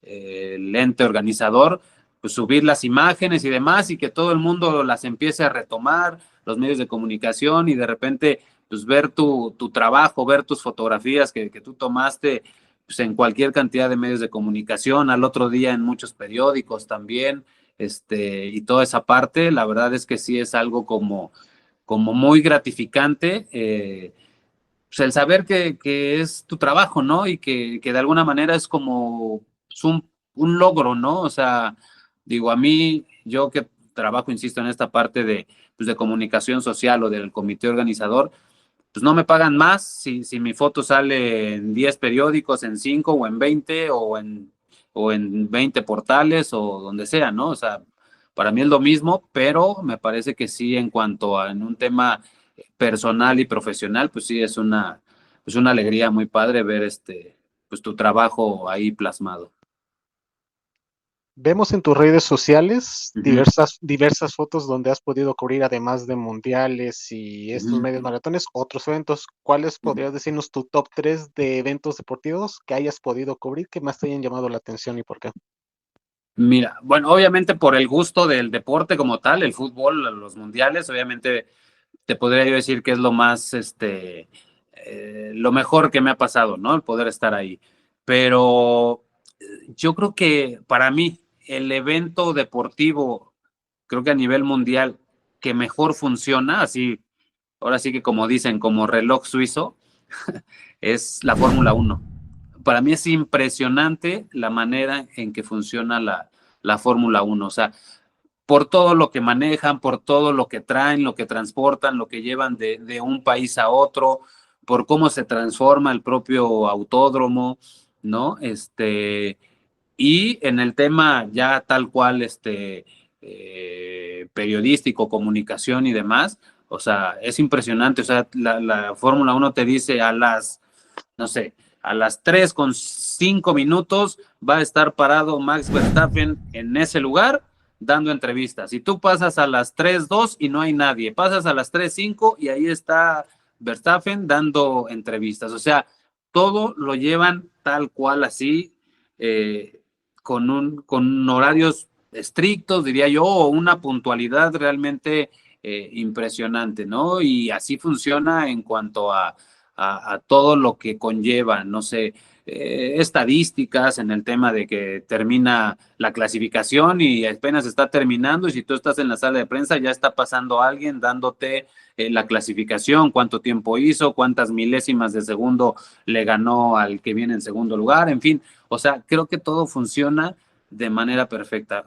ente organizador, pues subir las imágenes y demás y que todo el mundo las empiece a retomar, los medios de comunicación y de repente pues ver tu trabajo, ver tus fotografías que tú tomaste pues, en cualquier cantidad de medios de comunicación, al otro día en muchos periódicos también, y toda esa parte, la verdad es que sí es algo como muy gratificante, pues el saber que es tu trabajo, ¿no? Y que de alguna manera es como pues, un logro, ¿no? O sea, digo, a mí, yo que trabajo, insisto, en esta parte pues, de comunicación social o del comité organizador, pues no me pagan más si mi foto sale en 10 periódicos, en 5 o en 20 o en 20 portales o donde sea, ¿no? O sea, para mí es lo mismo, pero me parece que sí en cuanto a en un tema personal y profesional, pues sí es una alegría muy padre ver pues tu trabajo ahí plasmado. Vemos en tus redes sociales Ujú. diversas fotos donde has podido cubrir, además de mundiales y estos Ujú. medios maratones, otros eventos. ¿Cuáles podrías decirnos tu top 3 de eventos deportivos que hayas podido cubrir que más te hayan llamado la atención y por qué? Mira, bueno, obviamente por el gusto del deporte como tal, el fútbol, los mundiales, obviamente te podría yo decir que es lo más, lo mejor que me ha pasado, ¿no? El poder estar ahí. Pero yo creo que para mí el evento deportivo, creo que a nivel mundial, que mejor funciona, así, ahora sí que como dicen, como reloj suizo, es la Fórmula 1. Para mí es impresionante la manera en que funciona la Fórmula 1. O sea, por todo lo que manejan, por todo lo que traen, lo que transportan, lo que llevan de un país a otro, por cómo se transforma el propio autódromo, ¿no? Y en el tema ya tal cual, periodístico, comunicación y demás, o sea, es impresionante, o sea, la Fórmula 1 te dice no sé, a las 3:05 va a estar parado Max Verstappen en ese lugar dando entrevistas. Y tú pasas a las 3:02 y no hay nadie. Pasas a las 3:05 y ahí está Verstappen dando entrevistas. O sea, todo lo llevan tal cual así, con horarios estrictos, diría yo, o una puntualidad realmente impresionante, ¿no? Y así funciona en cuanto a todo lo que conlleva, no sé, estadísticas en el tema de que termina la clasificación y apenas está terminando y si tú estás en la sala de prensa ya está pasando alguien dándote la clasificación, cuánto tiempo hizo, cuántas milésimas de segundo le ganó al que viene en segundo lugar, en fin, o sea, creo que todo funciona de manera perfecta.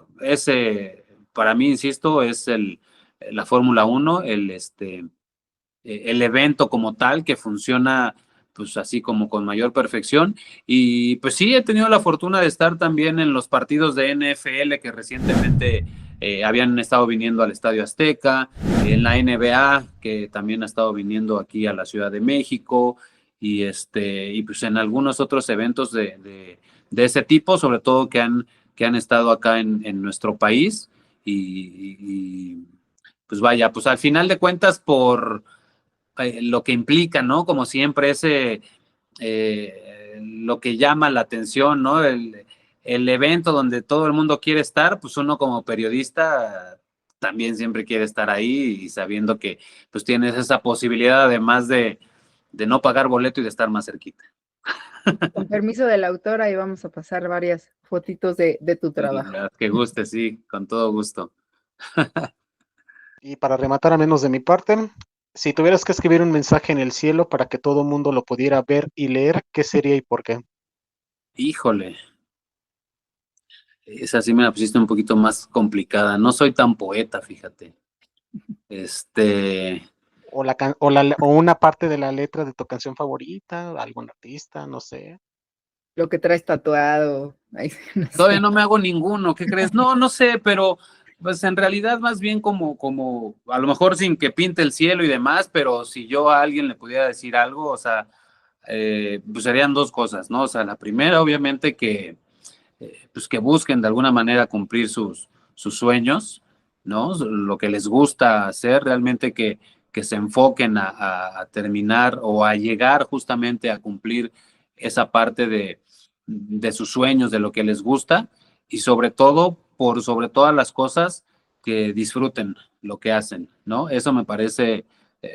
Para mí, insisto, es la Fórmula 1, el evento como tal que funciona pues así como con mayor perfección y pues sí he tenido la fortuna de estar también en los partidos de NFL que recientemente habían estado viniendo al Estadio Azteca, en la NBA que también ha estado viniendo aquí a la Ciudad de México y pues en algunos otros eventos de ese tipo, sobre todo que han estado acá en nuestro país y pues vaya, pues al final de cuentas por lo que implica, ¿no? Como siempre, lo que llama la atención, ¿no? El evento donde todo el mundo quiere estar, pues uno como periodista también siempre quiere estar ahí y sabiendo que pues tienes esa posibilidad además de no pagar boleto y de estar más cerquita. Con permiso de la autora, y vamos a pasar varias fotitos de tu trabajo. Que guste, sí, con todo gusto. Y para rematar, a menos de mi parte, si tuvieras que escribir un mensaje en el cielo para que todo el mundo lo pudiera ver y leer, ¿qué sería y por qué? Híjole, esa sí me la pusiste un poquito más complicada. No soy tan poeta, fíjate. O una parte de la letra de tu canción favorita, algún artista, no sé. Lo que traes tatuado. Ay, no sé. Todavía no me hago ninguno, ¿qué crees? No sé, pero pues en realidad más bien como a lo mejor sin que pinte el cielo y demás, pero si yo a alguien le pudiera decir algo, o sea, pues serían dos cosas, ¿no? O sea, la primera, obviamente, pues que busquen de alguna manera cumplir sus sueños, ¿no? Lo que les gusta hacer, realmente que se enfoquen a terminar o a llegar justamente a cumplir esa parte de sus sueños, de lo que les gusta, y sobre todo, por sobre todas las cosas, que disfruten lo que hacen, ¿no? Eso me parece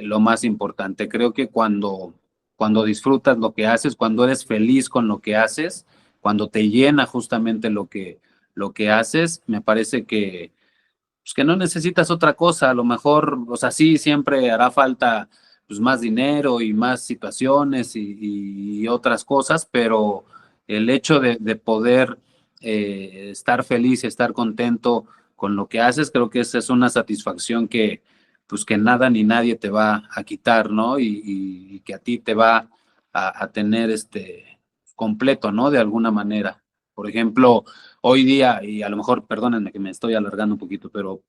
lo más importante. Creo que cuando disfrutas lo que haces, cuando eres feliz con lo que haces, cuando te llena justamente lo que haces, me parece pues que no necesitas otra cosa. A lo mejor, o sea, sí, siempre hará falta pues más dinero y más situaciones y otras cosas, pero el hecho de poder estar feliz y estar contento con lo que haces, creo que esa es una satisfacción pues que nada ni nadie te va a quitar, ¿no? Y que a ti te va a tener completo, ¿no? De alguna manera. Por ejemplo, hoy día, y a lo mejor, perdónenme que me estoy alargando un poquito, pero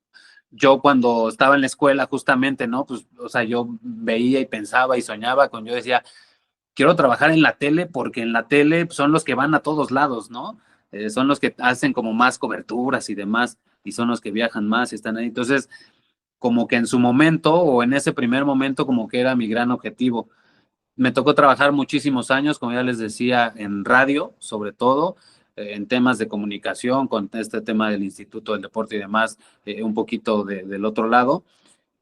yo cuando estaba en la escuela justamente, ¿no? Pues, o sea, yo veía y pensaba y soñaba yo decía, quiero trabajar en la tele porque en la tele son los que van a todos lados, ¿no? Son los que hacen como más coberturas y demás, y son los que viajan más y están ahí. Entonces, como que en su momento o en ese primer momento como que era mi gran objetivo. Me tocó trabajar muchísimos años, como ya les decía, en radio, sobre todo, en temas de comunicación, con este tema del Instituto del Deporte y demás, un poquito del otro lado.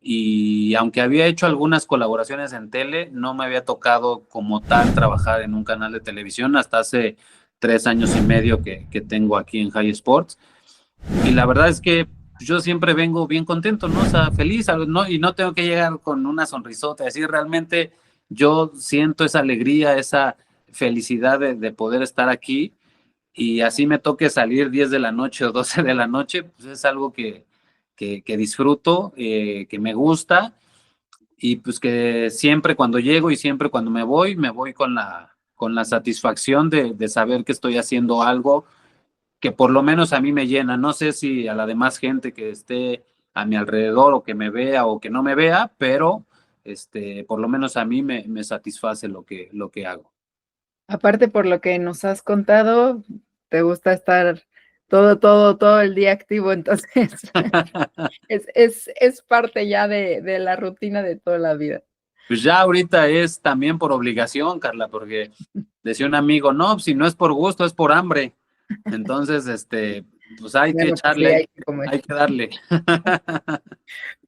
Y aunque había hecho algunas colaboraciones en tele, no me había tocado como tal trabajar en un canal de televisión hasta hace 3 años y medio que tengo aquí en High Sports. Y la verdad es que yo siempre vengo bien contento, ¿no? O sea, feliz, ¿no? Y no tengo que llegar con una sonrisota, decir, realmente yo siento esa alegría, esa felicidad de poder estar aquí, y así me toque salir 10 de la noche o 12 de la noche, pues es algo que disfruto, que me gusta, y pues que siempre cuando llego y siempre cuando me voy con la satisfacción de saber que estoy haciendo algo que por lo menos a mí me llena. No sé si a la demás gente que esté a mi alrededor o que me vea o que no me vea, pero por lo menos a mí me satisface lo que hago. Aparte, por lo que nos has contado, te gusta estar todo el día activo, entonces es parte ya de la rutina de toda la vida. Pues ya ahorita es también por obligación, Carla, porque decía un amigo, no, si no es por gusto, es por hambre. Entonces, pues hay que echarle, hay que darle.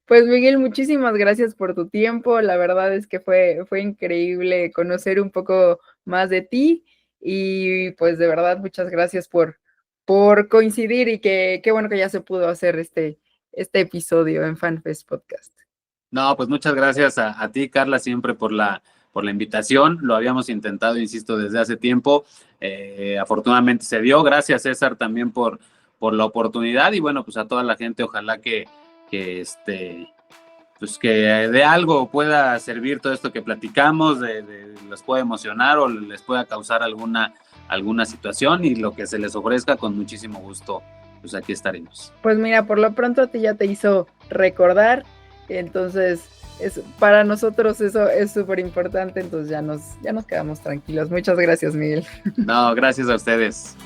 Pues Miguel, muchísimas gracias por tu tiempo. La verdad es que fue increíble conocer un poco más de ti, y pues de verdad muchas gracias por coincidir, y qué bueno que ya se pudo hacer este episodio en FanFest Podcast. No, pues muchas gracias a ti, Carla, siempre por la invitación. Lo habíamos intentado, insisto, desde hace tiempo. Afortunadamente se dio. Gracias, César, también por la oportunidad, y bueno, pues a toda la gente, ojalá que pues que de algo pueda servir todo esto que platicamos, les pueda emocionar o les pueda causar alguna situación, y lo que se les ofrezca, con muchísimo gusto, pues aquí estaremos. Pues mira, por lo pronto a ti ya te hizo recordar, entonces para nosotros eso es súper importante, entonces ya nos quedamos tranquilos. Muchas gracias, Miguel. No, gracias a ustedes.